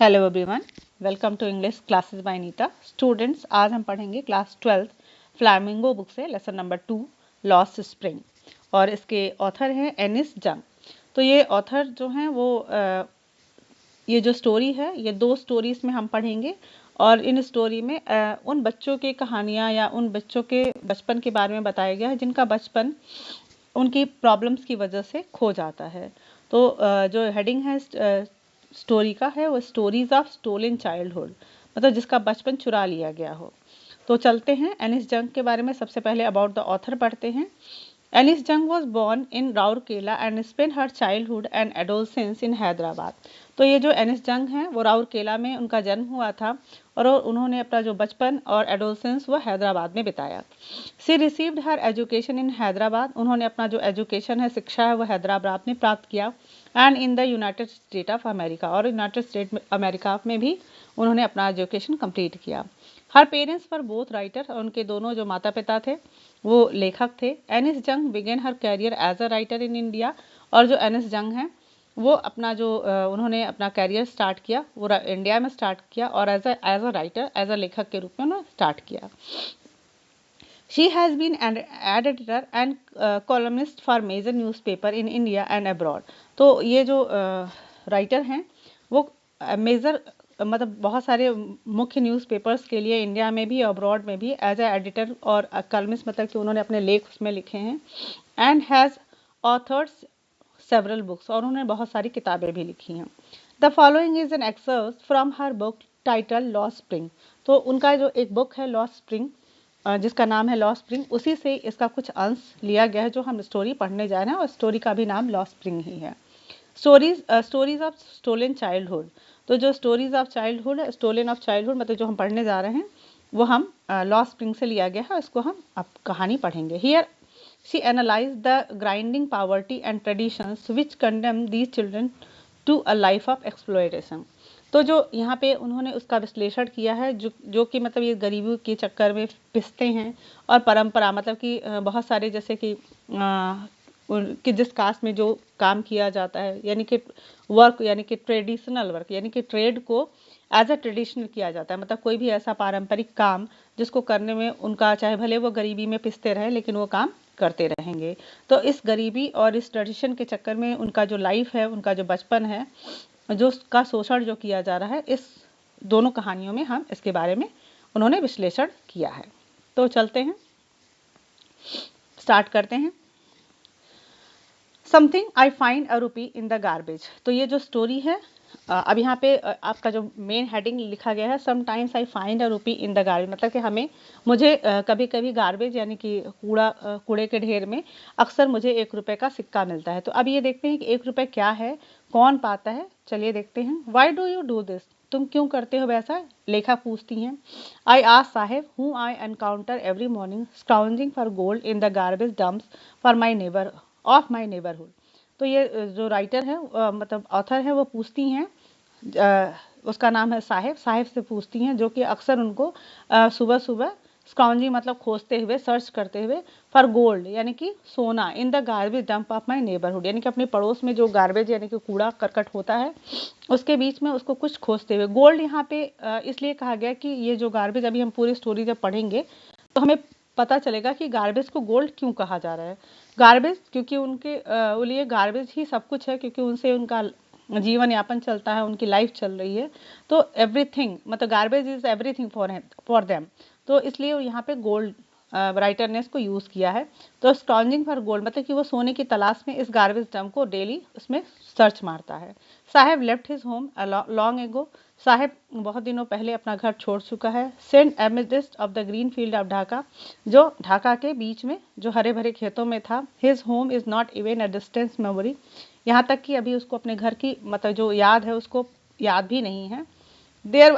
Hello everyone, welcome to English classes by Neeta. Students, आज हम पढ़ेंगे क्लास 12 फ्लैमिंगो बुक से लेसन नंबर 2 लॉस्ट स्प्रिंग, और इसके ऑथर हैं एनिस जंग। तो ये ऑथर जो हैं वो ये जो स्टोरी है, ये दो स्टोरीज में हम पढ़ेंगे, और इन स्टोरी में उन बच्चों की कहानियाँ या उन बच्चों के बचपन के बारे में बताया गया है जिनका बचपन उनकी प्रॉब्लम्स की वजह से खो जाता है। तो जो हेडिंग है स्टोरी का है वो स्टोरीज ऑफ स्टोलन चाइल्डहुड, मतलब जिसका बचपन चुरा लिया गया हो। तो चलते हैं एनिस जंग के बारे में। सबसे पहले अबाउट द ऑथर पढ़ते हैं। Anees Jung was born in Rourkela and spend her childhood and adolescence in Hyderabad. तो ये जो एनिस जंग हैं वो राउरकेला में उनका जन्म हुआ था, और उन्होंने अपना जो बचपन और एडोलसेंस वो हैदराबाद में बिताया। She received her education in Hyderabad, उन्होंने अपना जो एजुकेशन है, शिक्षा है, वो हैदराबाद में प्राप्त किया। And in the United state of America, और यूनाइटेड स्टेट अमेरिका में भी उन्होंने अपना एजुकेशन कंप्लीट किया। हर पेरेंट्स वर बोथ राइटर, और उनके दोनों जो माता पिता थे वो लेखक थे। Anees Jung began her career as a writer in India, और जो एनिस जंग हैं वो अपना जो उन्होंने अपना कैरियर स्टार्ट किया वो इंडिया में स्टार्ट किया, और as a writer, as a लेखक के रूप में उन्होंने स्टार्ट किया। She has been an editor and columnist for major newspaper in India and abroad. तो ये जो राइटर हैं वो मेजर मतलब बहुत सारे मुख्य न्यूज़पेपर्स के लिए इंडिया में भी अब्रॉड में भी एज ए एडिटर और कॉलमिस्ट, मतलब कि उन्होंने अपने लेख उसमें लिखे हैं। And has authors several books, और उन्होंने बहुत सारी किताबें भी लिखी हैं। The following is an excerpt from her book title lost spring. तो उनका जो एक बुक है लॉस्ट स्प्रिंग, जिसका नाम है लॉस्ट स्प्रिंग, उसी से इसका कुछ अंश लिया गया है जो हम स्टोरी पढ़ने जा रहे हैं, और स्टोरी का भी नाम लॉस्ट स्प्रिंग ही है। Stories of stolen childhood. तो जो स्टोरीज ऑफ चाइल्डहुड है, स्टोलन ऑफ चाइल्डहुड, मतलब जो हम पढ़ने जा रहे हैं वो हम लॉस्ट स्प्रिंग से लिया गया है, इसको हम अब कहानी पढ़ेंगे। Here she analyse the grinding poverty and traditions which condemn these children to a life of exploitation. तो जो यहाँ पे उन्होंने उसका विश्लेषण किया है, जो कि मतलब ये गरीबी के चक्कर में पिसते हैं, और परंपरा मतलब कि बहुत सारे जैसे कि कि जिस कास्ट में जो काम किया जाता है, यानी कि वर्क, यानी कि ट्रेडिशनल वर्क, यानी कि ट्रेड को एज अ ट्रेडिशनल किया जाता है, मतलब कोई भी ऐसा पारंपरिक काम जिसको करने में उनका, चाहे भले वो गरीबी में पिसते रहे लेकिन वो काम करते रहेंगे। तो इस गरीबी और इस ट्रेडिशन के चक्कर में उनका जो लाइफ है, उनका जो बचपन है, जो उसका शोषण जो किया जा रहा है, इस दोनों कहानियों में हम इसके बारे में उन्होंने विश्लेषण किया है। तो चलते हैं, स्टार्ट करते हैं। समथिंग आई फाइंड अ रूपी इन द गार्बेज। तो ये जो स्टोरी है, अब यहाँ पे आपका जो मेन हेडिंग लिखा गया है, समटाइम्स आई फाइंड अ रूपी इन द गार्बेज, मतलब कि मुझे कभी कभी गार्बेज यानी कि कूड़े के ढेर में अक्सर मुझे 1 रुपए का सिक्का मिलता है। तो अब ये देखते हैं कि 1 रुपए क्या है, कौन पाता है। चलिए देखते हैं। Why do you do this, तुम क्यों करते हो वैसा, लेखा पूछती हैं। आई ask Saheb whom I encounter every morning scrounging for gold in the garbage dumps for my neighbour of my neighbourhood. तो ये जो राइटर है, मतलब ऑथर है, वो पूछती हैं, उसका नाम है साहेब, साहेब से पूछती हैं, जो कि अक्सर उनको सुबह सुबह स्काउंजिंग मतलब खोजते हुए, सर्च करते हुए, फॉर गोल्ड यानी कि सोना, इन the garbage dump of my neighbourhood, यानी कि अपने पड़ोस में जो गार्बेज यानी कि कूड़ा करकट होता है उसके बीच में उसको कुछ खोजते हुए। गोल्ड यहाँ पे इसलिए कहा गया कि ये जो गार्बेज, अभी हम पूरी स्टोरी जब पढ़ेंगे तो हमें पता चलेगा कि गार्बेज को गोल्ड क्यों कहा जा रहा है। गार्बेज क्योंकि उनके लिए गार्बेज ही सब कुछ है, क्योंकि उनसे उनका जीवन यापन चलता है, उनकी लाइफ चल रही है। तो एवरीथिंग, मतलब garbage is everything for them, तो इसलिए यहाँ पे गोल्ड राइटर ने इसको यूज़ किया है। तो स्क्रॉन्जिंग फॉर गोल्ड मतलब कि वो सोने की तलाश में इस गार्बेज डंप को डेली उसमें सर्च मारता है। Saheb left his home long ago, Saheb बहुत दिनों पहले अपना घर छोड़ चुका है। Set amidst of the green field of Dhaka, जो ढाका के बीच में जो हरे भरे खेतों में था। His home is not even a distance memory, यहाँ तक कि अभी उसको अपने घर की मतलब जो याद है उसको याद भी नहीं है। There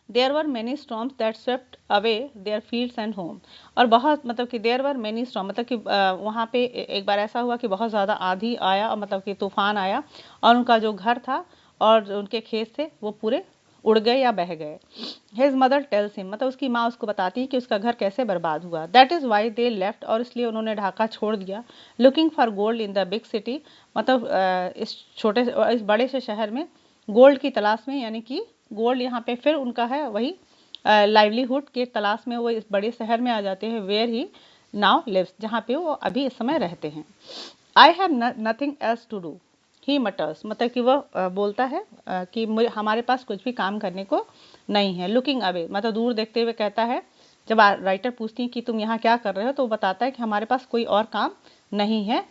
there were many storms that swept away their fields and home, और बहुत मतलब कि देयर वर मैनी स्टॉर्म मतलब कि वहाँ पे एक बार ऐसा हुआ कि बहुत ज़्यादा आंधी आया, और मतलब कि तूफान आया, और उनका जो घर था और उनके खेत थे वो पूरे उड़ गए या बह गए। हिज मदर टेल्स हिम, मतलब उसकी माँ उसको बताती है कि उसका घर कैसे बर्बाद हुआ। That is why they left, और इसलिए उन्होंने ढाका छोड़ दिया। Looking for gold in the big city, मतलब इस बड़े से शहर में गोल्ड की तलाश में, यानी कि गोल्ड यहाँ पे फिर उनका है वही लाइवलीहुड के तलाश में वो इस बड़े शहर में आ जाते हैं, वेयर ही नाउ लिव्स, जहाँ पे वो अभी इस समय रहते हैं। I have nothing else to do, he mutters, मतलब कि वह बोलता है कि हमारे पास कुछ भी काम करने को नहीं है। लुकिंग अवे, मतलब दूर देखते हुए कहता है। जब राइटर पूछती है कि तुम यहाँ क्या कर रहे हो, तो वो बताता है कि हमारे पास कोई और काम नहीं है।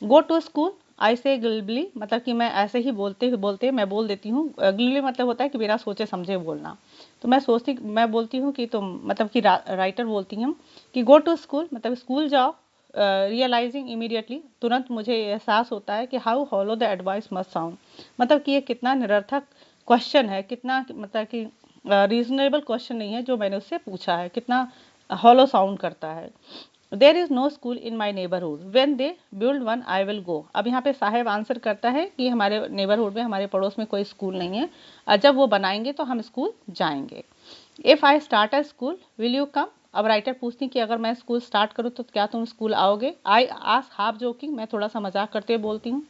गो टू स्कूल, आई से ग्लिबली, मतलब कि मैं ऐसे ही बोलते मैं बोल देती हूँ। ग्लिबली मतलब होता है कि बिना सोचे समझे बोलना। तो मैं बोलती हूँ कि तुम, मतलब कि राइटर बोलती हूँ कि गो टू स्कूल, मतलब स्कूल जाओ। रियलाइजिंग इमीडिएटली, तुरंत मुझे एहसास होता है कि how hollow the advice must sound, मतलब कि ये कितना निरर्थक क्वेश्चन है, कितना मतलब कि रीजनेबल क्वेश्चन नहीं है जो मैंने उससे पूछा है, कितना हॉलो साउंड करता है। There is no school in my neighbourhood, when they build one I will go. अब यहाँ पे साहेब आंसर करता है कि हमारे नेबरहुड में, हमारे पड़ोस में कोई स्कूल नहीं है, और जब वो बनाएंगे तो हम स्कूल जाएंगे। If I start a school will you come, अब राइटर पूछती कि अगर मैं स्कूल स्टार्ट करूँ तो क्या तुम स्कूल आओगे। आई आस्क हाफ जोकिंग, मैं थोड़ा सा मजाक करते हुए बोलती हूँ।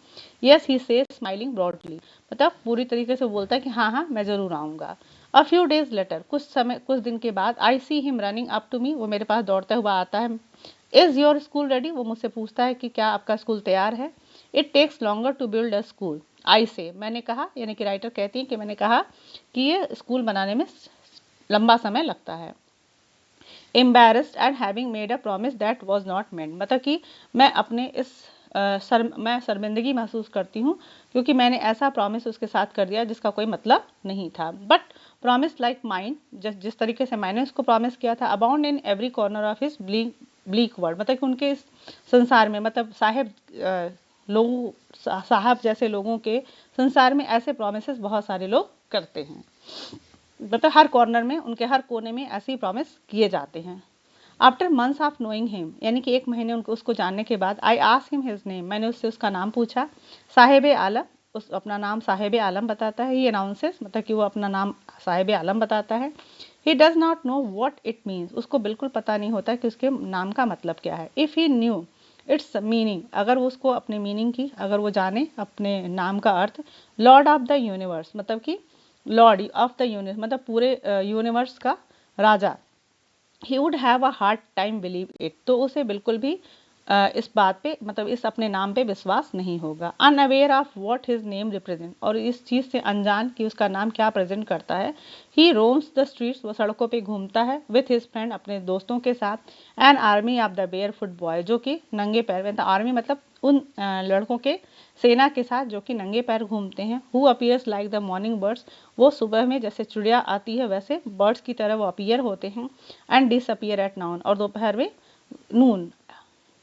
Yes he says smiling broadly, मतलब पूरी तरीके से बोलता है कि हाँ हाँ मैं ज़रूर आऊँगा। अ फ्यू डेज लेटर, कुछ दिन के बाद, I see him running up to me, वो मेरे पास दौड़ता हुआ आता है। इज़ योर स्कूल रेडी, वो मुझसे पूछता है कि क्या आपका स्कूल तैयार है। It takes longer to build a school, I say, मैंने कहा, यानी कि राइटर कहती है कि मैंने कहा कि ये स्कूल बनाने में लंबा समय लगता है। Embarrassed and having made a promise that was not meant, मतलब कि मैं अपने इस मैं शर्मिंदगी महसूस करती हूँ क्योंकि मैंने ऐसा प्रॉमिस उसके साथ कर दिया जिसका कोई मतलब नहीं था। बट प्रॉमिस लाइक माइन, जिस तरीके से मैंने उसको प्रॉमिस किया था, abound in every corner of his bleak world, मतलब कि उनके इस संसार में, मतलब साहब जैसे लोगों के संसार में ऐसे प्रोमिस बहुत सारे लोग करते हैं, मतलब हर कॉर्नर में, उनके हर कोने में ऐसे ही प्रॉमिस किए जाते हैं। After months of knowing him, यानी कि 1 महीने उसको जानने के बाद, I ask him his name, मैंने उससे उसका नाम पूछा। साहिब आलम, उस अपना नाम साहिब आलम बताता है। ये अनाउंसेस, मतलब कि वो अपना नाम साहिब आलम बताता है। He does not know what it means, उसको बिल्कुल पता नहीं होता कि उसके नाम का मतलब क्या है। If he new it's meaning, अगर वो उसको अपने मीनिंग की, अगर वो जाने अपने नाम का अर्थ, लॉर्ड ऑफ द यूनिवर्स, मतलब कि लॉर्ड ऑफ द यूनिवर्स, मतलब पूरे यूनिवर्स का राजा, he would have a hard time believe it, तो उसे बिल्कुल भी इस बात पे, मतलब इस अपने नाम पे विश्वास नहीं होगा। Unaware of what his name represent, और इस चीज़ से अनजान कि उसका नाम क्या प्रेजेंट करता है। ही रोम्स द स्ट्रीट्स, वो सड़कों पे घूमता है, विथ हिज फ्रेंड, अपने दोस्तों के साथ। An army of the bare foot boy, जो कि नंगे पैर में, आर्मी मतलब उन लड़कों के सेना के साथ जो कि नंगे पैर घूमते हैं। Who appears like the morning birds, वो सुबह में जैसे चिड़िया आती है वैसे बर्ड्स की तरह वो अपीयर होते हैं। एंड डिसअपीयर एट नाउन, और नून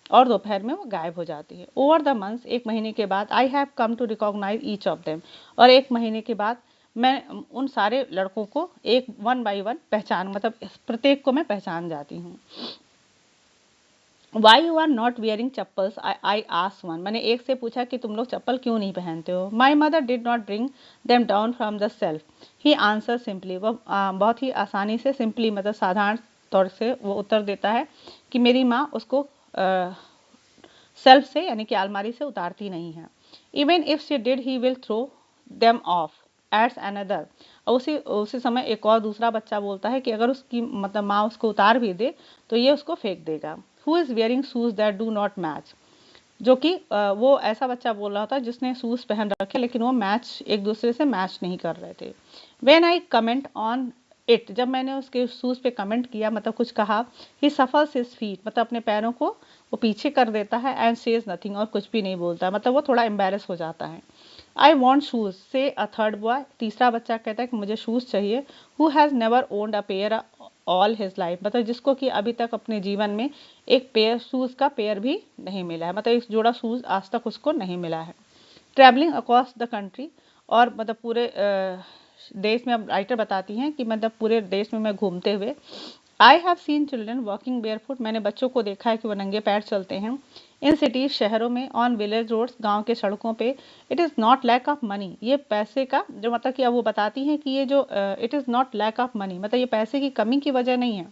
और दोपहर में वो गायब हो जाती है। ओवर द मंथ्स, 1 महीने के बाद, I have come to recognise each of them, और 1 महीने के बाद मैं उन सारे लड़कों को एक वन बाई वन पहचान, मतलब प्रत्येक को मैं पहचान जाती हूँ। Why you are not wearing chappals, I ask one, मैंने एक से पूछा कि तुम लोग चप्पल क्यों नहीं पहनते हो। My mother did not bring them down from the self, he answer simply, वह बहुत ही आसानी से, सिंपली मतलब साधारण तौर से वो उत्तर देता है कि मेरी माँ उसको सेल्फ से, यानी कि अलमारी से उतारती नहीं है। Even if she did he will throw them off it's another, उसी समय एक और दूसरा बच्चा बोलता है कि अगर उसकी, मतलब माँ उसको उतार भी दे तो ये उसको फेंक देगा। Who is wearing shoes that do not match, जो कि वो ऐसा बच्चा बोल रहा था जिसने शूज पहन रखे लेकिन वो मैच, एक दूसरे से मैच नहीं कर रहे थे। When I comment on it, जब मैंने उसके शूज पे कमेंट किया, मतलब कुछ कहा, ही सफल्स हिज फीट, मतलब अपने पैरों को वो पीछे कर देता है। एंड सेज नथिंग, और कुछ भी नहीं बोलता, मतलब वो थोड़ा एम्बेरस हो जाता है। आई वॉन्ट शूज से अ थर्ड बॉय, तीसरा बच्चा कहता है कि मुझे शूज चाहिए। Who has never owned a pair all his life, मतलब जिसको कि अभी तक अपने जीवन में एक पेयर शूज का पेयर भी नहीं मिला है, मतलब एक जोड़ा शूज आज तक उसको नहीं मिला है। ट्रैवलिंग अक्रॉस द कंट्री, और मतलब पूरे देश में, अब राइटर बताती हैं कि मतलब पूरे देश में मैं घूमते हुए। I have seen children walking barefoot, मैंने बच्चों को देखा है कि वो नंगे पैर चलते हैं। इन सिटीज, शहरों में। ऑन विलेज रोड्स, गांव के सड़कों पे। It is not lack of money, ये पैसे का जो, मतलब कि अब वो बताती हैं कि ये जो it is not lack of money, मतलब ये पैसे की कमी की वजह नहीं है,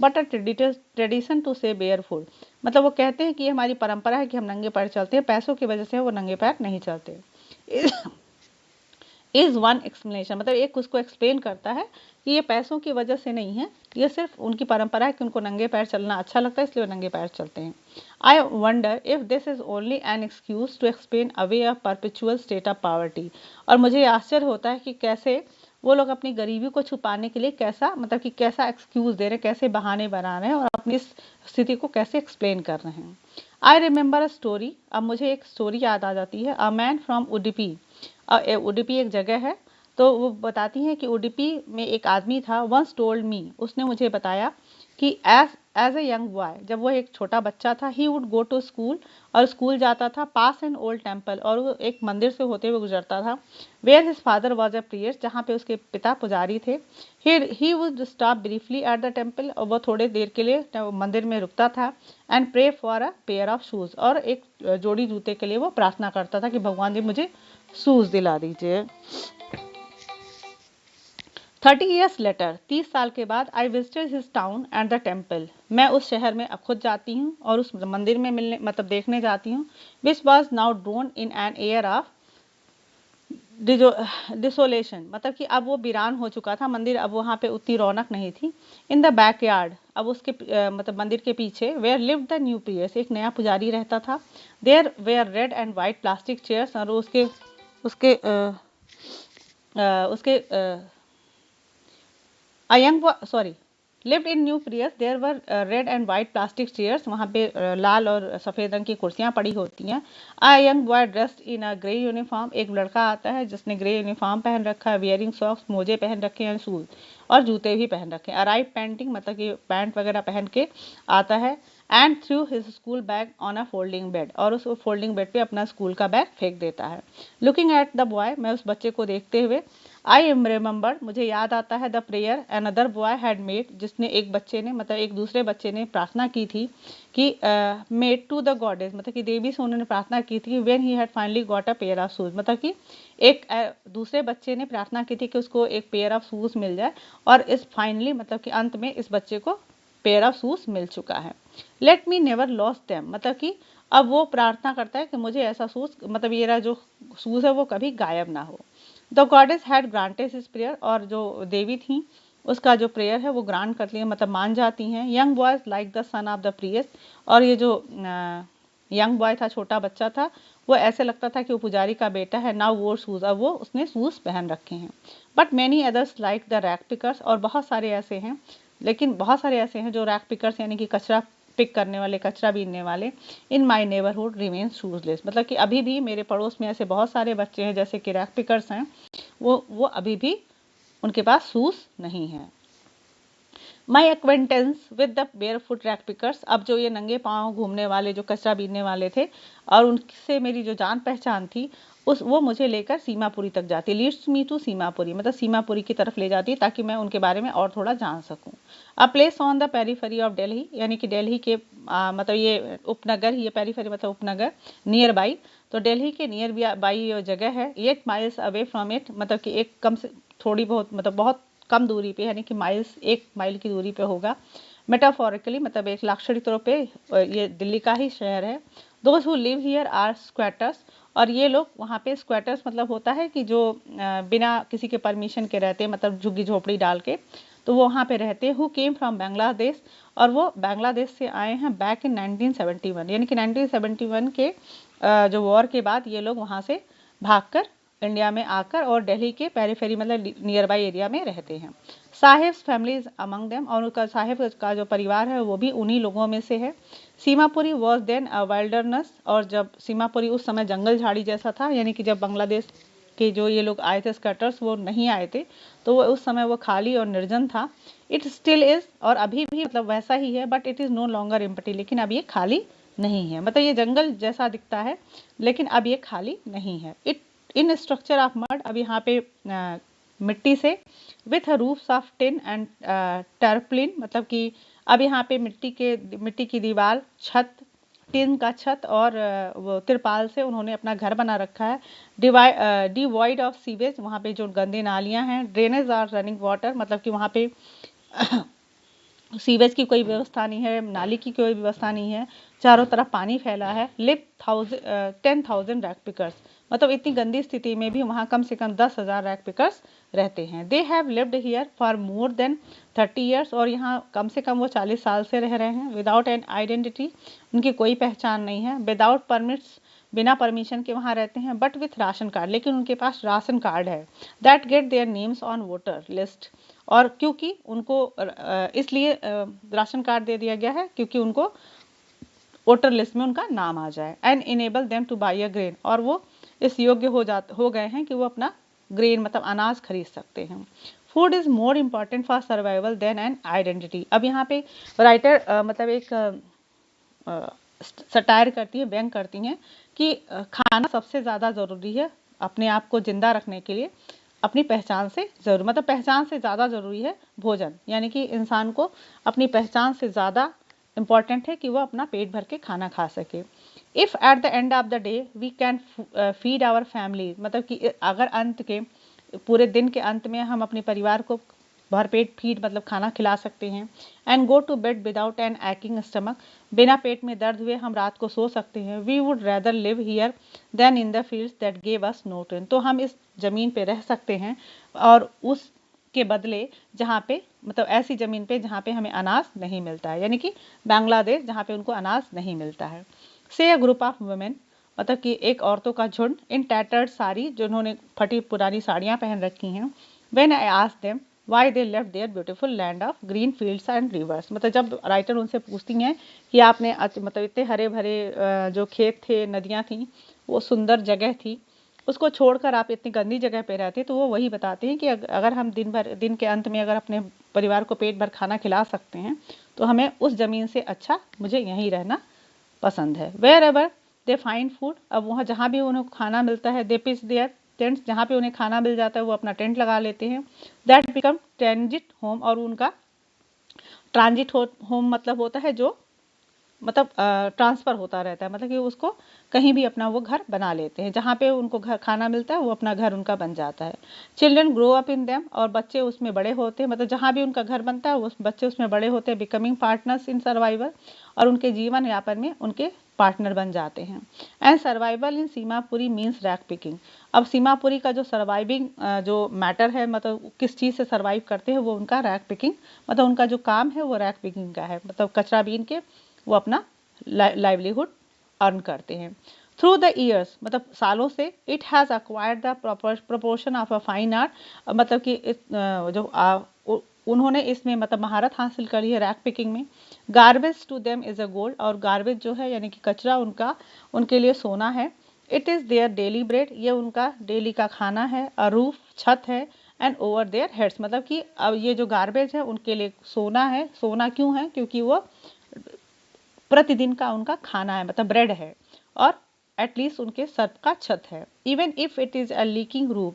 but a tradition to stay barefoot, मतलब वो कहते हैं कि ये हमारी परंपरा है कि हम नंगे पैर चलते हैं, पैसों की वजह से वो नंगे पैर नहीं चलते। इज वन एक्सप्लेनेशन, मतलब एक उसको एक्सप्लेन करता है कि ये पैसों की वजह से नहीं है, ये सिर्फ उनकी परंपरा है कि उनको नंगे पैर चलना अच्छा लगता है, इसलिए वो नंगे पैर चलते हैं। I wonder if this is only an excuse to explain away a perpetual state of poverty. और मुझे आश्चर्य होता है कि कैसे वो लोग अपनी गरीबी को छुपाने के लिए कैसा, मतलब कि कैसा एक्सक्यूज दे रहे हैं, कैसे बहाने बना रहे हैं और अपनी इस स्थिति को कैसे एक्सप्लेन कर रहे हैं। आई रिमेंबर अ स्टोरी, अब मुझे एक स्टोरी याद आ जाती है। A man from Udupi, Udupi एक जगह है, तो वो बताती हैं कि उडुपी में एक आदमी था। वंस टोल्ड मी, उसने मुझे बताया कि as as a young boy, जब वो एक छोटा बच्चा था, he would go to school, और स्कूल जाता था, पास एन ओल्ड टेम्पल, और वो एक मंदिर से होते हुए गुजरता था, where his father was a priest, जहाँ पे उसके पिता पुजारी थे। He would stop briefly at the temple, और वो थोड़े देर के लिए मंदिर में रुकता था, and pray for a pair of shoes, और एक जोड़ी जूते के लिए वो प्रार्थना करता था कि भगवान जी मुझे शूज दिला दीजिए। 30 years लेटर, 30 साल के बाद, I visited his town and the temple, मैं उस शहर में अब खुद जाती हूँ और उस मंदिर में मिलने, मतलब देखने जाती हूँ, which was now drowned in an air of desolation, मतलब कि अब वो वीरान हो चुका था मंदिर, अब वहाँ पे उतनी रौनक नहीं थी। इन द बैकयार्ड, अब उसके मतलब मंदिर के पीछे, where lived the new priest, एक नया पुजारी रहता था। There were red and white plastic chairs, और उसके उसके उसके a young boy, sorry, lived in new Prius, there were red and white plastic chairs, वहाँ पे लाल और सफ़ेद रंग की कुर्सियाँ पड़ी होती हैं। a young boy dressed in a grey uniform, एक लड़का आता है जिसने ग्रे यूनिफॉर्म पहन रखा है, wearing socks, मोजे पहन रखे हैं, शूज और जूते भी पहन रखे हैं, arrive panting, मतलब कि पैंट वगैरह पहन के आता है, and through his school bag on a folding bed, और उस फोल्डिंग बेड पे अपना स्कूल का बैग फेंक देता है। लुकिंग एट द बॉय, मैं उस बच्चे को देखते हुए, आई एम रिमेंबर, मुझे याद आता है, the prayer another boy had made, जिसने एक बच्चे ने, मतलब एक दूसरे बच्चे ने प्रार्थना की थी कि मेड टू द गॉडेस, मतलब कि देवी से उन्होंने प्रार्थना की थी, when he had finally got a pair of shoes, मतलब कि एक दूसरे बच्चे ने प्रार्थना की थी कि उसको एक पेयर ऑफ शूज मिल जाए, और इस फाइनली, मतलब कि अंत में इस बच्चे को पेयर ऑफ शूज मिल चुका है। Let me never loss them, मतलब कि अब वो प्रार्थना करता है कि मुझे ऐसा शूज, मतलब ये जो शूज है वो कभी गायब ना हो। The goddess had granted his prayer, और जो देवी थी उसका जो प्रेयर है वो ग्रांट करती है, मतलब मान जाती हैं। Young boys like the son of the priest, और ये जो यंग बॉय था, छोटा बच्चा था, वो ऐसे लगता था कि वो पुजारी का बेटा है। नाउ वो शूज, अब वो उसने शूज पहन रखे हैं। But many others like the rag pickers, और बहुत सारे ऐसे हैं, लेकिन बहुत सारे ऐसे हैं जो रैक पिकर्स, यानी कि कचरा पिक करने वाले, कचरा बीनने वाले, इन माई नेबरहुड रिमेन्स शूजलेस, मतलब कि अभी भी मेरे पड़ोस में ऐसे बहुत सारे बच्चे हैं जैसे कि रैक पिकर्स हैं, वो अभी भी उनके पास शूज नहीं है। My acquaintance with the barefoot rag pickers, अब जो ये नंगे पाँव घूमने वाले, जो कचरा बीनने वाले थे, और उनसे मेरी जो जान पहचान थी, वो मुझे लेकर सीमापुरी तक जाती, लीड्स मी टू सीमापुरी, मतलब सीमापुरी की तरफ ले जाती, ताकि मैं उनके बारे में और थोड़ा जान सकूं। A place on the periphery of Delhi, यानी कि दिल्ली के मतलब ये उपनगर, ये पेरीफेरी मतलब उपनगर, नियर बाई, तो दिल्ली के नियर बाई ये जगह है। 8 माइल्स अवे फ्रॉम इट, मतलब कि एक कम से थोड़ी बहुत, मतलब बहुत कम दूरी पे, यानी कि माइल्स, 1 माइल की दूरी पे होगा। मेटाफोरिकली, मतलब एक लाक्षणिक तौर पे ये दिल्ली का ही शहर है। Those who live here are squatters, और ये लोग वहाँ पे, स्क्वैटर्स मतलब होता है कि जो बिना किसी के परमिशन के रहते हैं, मतलब झुग्गी झोपड़ी डाल के, तो वो वहाँ पे रहते हैं। हु केम फ्रॉम बांग्लादेश, और वो बांग्लादेश से आए हैं बैक इन 1971, यानी कि 1971 के जो वॉर के बाद ये लोग वहाँ से भागकर इंडिया में आकर और दिल्ली के पेरीफेरी, मतलब नियर बाई एरिया में रहते हैं। साहिब फैमिलीज अमंग देम, और उनका साहिब का जो परिवार है वो भी उन्हीं लोगों में से है। Seemapuri was then a wilderness, और जब सीमापुरी उस समय जंगल झाड़ी जैसा था, यानी कि जब बांग्लादेश के जो ये लोग आए थे स्कटर्स, वो नहीं आए थे, तो वो उस समय वो खाली और निर्जन था। इट स्टिल इज, और अभी भी मतलब वैसा ही है, but it is no longer empty, लेकिन अब ये खाली नहीं है, मतलब ये जंगल जैसा दिखता है लेकिन अब ये खाली नहीं है। It in structure of mud, अब यहाँ पे मिट्टी से, with roofs of tin and tarpaulin, मतलब कि अब यहाँ पे मिट्टी की दीवार, छत, टिन का छत, और वो तिरपाल से उन्होंने अपना घर बना रखा है। डिवॉइड ऑफ सीवेज, वहाँ पे जो गंदी नालियाँ हैं। ड्रेनेज और रनिंग वाटर, मतलब कि वहाँ पे सीवेज की कोई व्यवस्था नहीं है, नाली की कोई व्यवस्था नहीं है, चारों तरफ पानी फैला है। लिव 10,000 रैक पिकर्स, मतलब इतनी गंदी स्थिति में भी वहाँ कम से कम 10,000 रैग पिकर्स रहते हैं। They have lived here for more than 30 years, और यहाँ कम से कम वो 40 साल से रह रहे हैं। विदाउट एन आइडेंटिटी, उनकी कोई पहचान नहीं है। विदाउट परमिट्स, बिना परमिशन के वहाँ रहते हैं। बट विथ राशन कार्ड, लेकिन उनके पास राशन कार्ड है। That get their names on voter list, और क्योंकि उनको इसलिए राशन कार्ड दे दिया गया है क्योंकि उनको वोटर लिस्ट में उनका नाम आ जाए। And enable them two by a grain, और वो इस योग्य हो गए हैं कि वो अपना ग्रेन मतलब अनाज खरीद सकते हैं। Food is more important for survival than an identity. अब यहाँ पे राइटर मतलब एक सटायर करती है, व्यंग करती हैं कि खाना सबसे ज़्यादा ज़रूरी है अपने आप को जिंदा रखने के लिए, अपनी पहचान से जरूर मतलब पहचान से ज़्यादा ज़रूरी है भोजन, यानी कि इंसान को अपनी पहचान से ज़्यादा इम्पॉर्टेंट है कि वो अपना पेट भर के खाना खा सके। If at the end of the day we can feed our family, मतलब कि अगर अंत के पूरे दिन के अंत में हम अपने परिवार को भरपेट फीड मतलब खाना खिला सकते हैं। And go to bed without an aching stomach, बिना पेट में दर्द हुए हम रात को सो सकते हैं। We would rather live here than in the fields that gave us no ton, तो हम इस ज़मीन पे रह सकते हैं और उस के बदले जहाँ पे मतलब ऐसी ज़मीन पे जहाँ पे हमें अनाज नहीं मिलता है, यानी कि बांग्लादेश जहाँ पे उनको अनाज नहीं मिलता है। से अ ग्रुप ऑफ वुमेन, मतलब कि एक औरतों का झुंड इन टैटर्ड साड़ी, जिन्होंने फटी पुरानी साड़ियाँ पहन रखी हैं। When I asked them why they left their beautiful land of green fields and rivers, मतलब जब राइटर उनसे पूछती हैं कि आपने मतलब इतने हरे भरे जो खेत थे, नदियाँ थीं, वो सुंदर जगह थी, उसको छोड़कर आप इतनी गंदी जगह पे रहते, तो वो वही बताते हैं कि अगर हम दिन के अंत में अगर अपने परिवार को पेट भर खाना खिला सकते हैं तो हमें उस ज़मीन से अच्छा मुझे यहीं रहना पसंद है। Wherever they find food, अब वहाँ जहाँ भी उन्हें खाना मिलता है, दे पिच देयर टेंट्स, जहाँ पे उन्हें खाना मिल जाता है वो अपना टेंट लगा लेते हैं। दैट बिकम ट्रांजिट होम, और उनका ट्रांजिट होम मतलब होता है जो मतलब ट्रांसफ़र होता रहता है, मतलब कि उसको कहीं भी अपना वो घर बना लेते हैं, जहाँ पे उनको घर खाना मिलता है वो अपना घर उनका बन जाता है। Children grow up in them, और बच्चे उसमें बड़े होते हैं, मतलब जहाँ भी उनका घर बनता है वो बच्चे उसमें बड़े होते हैं। बिकमिंग पार्टनर्स इन सर्वाइवल, और उनके जीवन यापन में उनके पार्टनर बन जाते हैं। And survival in Seemapuri means rag picking, अब सीमापुरी का जो सर्वाइविंग जो मैटर है, मतलब किस चीज़ से सर्वाइव करते हैं, वो उनका रैक पिकिंग, मतलब उनका जो काम है वो रैक पिकिंग का है, मतलब कचरा बीन के वो अपना लाइवलीहुड अर्न करते हैं। थ्रू द ईयर्स, मतलब सालों से, it has acquired the proportion of a fine art, मतलब कि उन्होंने इसमें मतलब महारत हासिल करी है रैक पिकिंग में। Garbage to them is a gold, और गार्बेज जो है यानी कि कचरा उनके लिए सोना है। It is their daily bread, ये उनका डेली का खाना है। अ रूफ, छत है। एंड ओवर देयर हेड्स, मतलब कि अब ये जो गार्बेज है उनके लिए सोना है। सोना क्यों है? क्योंकि वो प्रतिदिन का उनका खाना है, मतलब ब्रेड है, और एटलीस्ट उनके सर का छत है। Even if it is a leaking roof,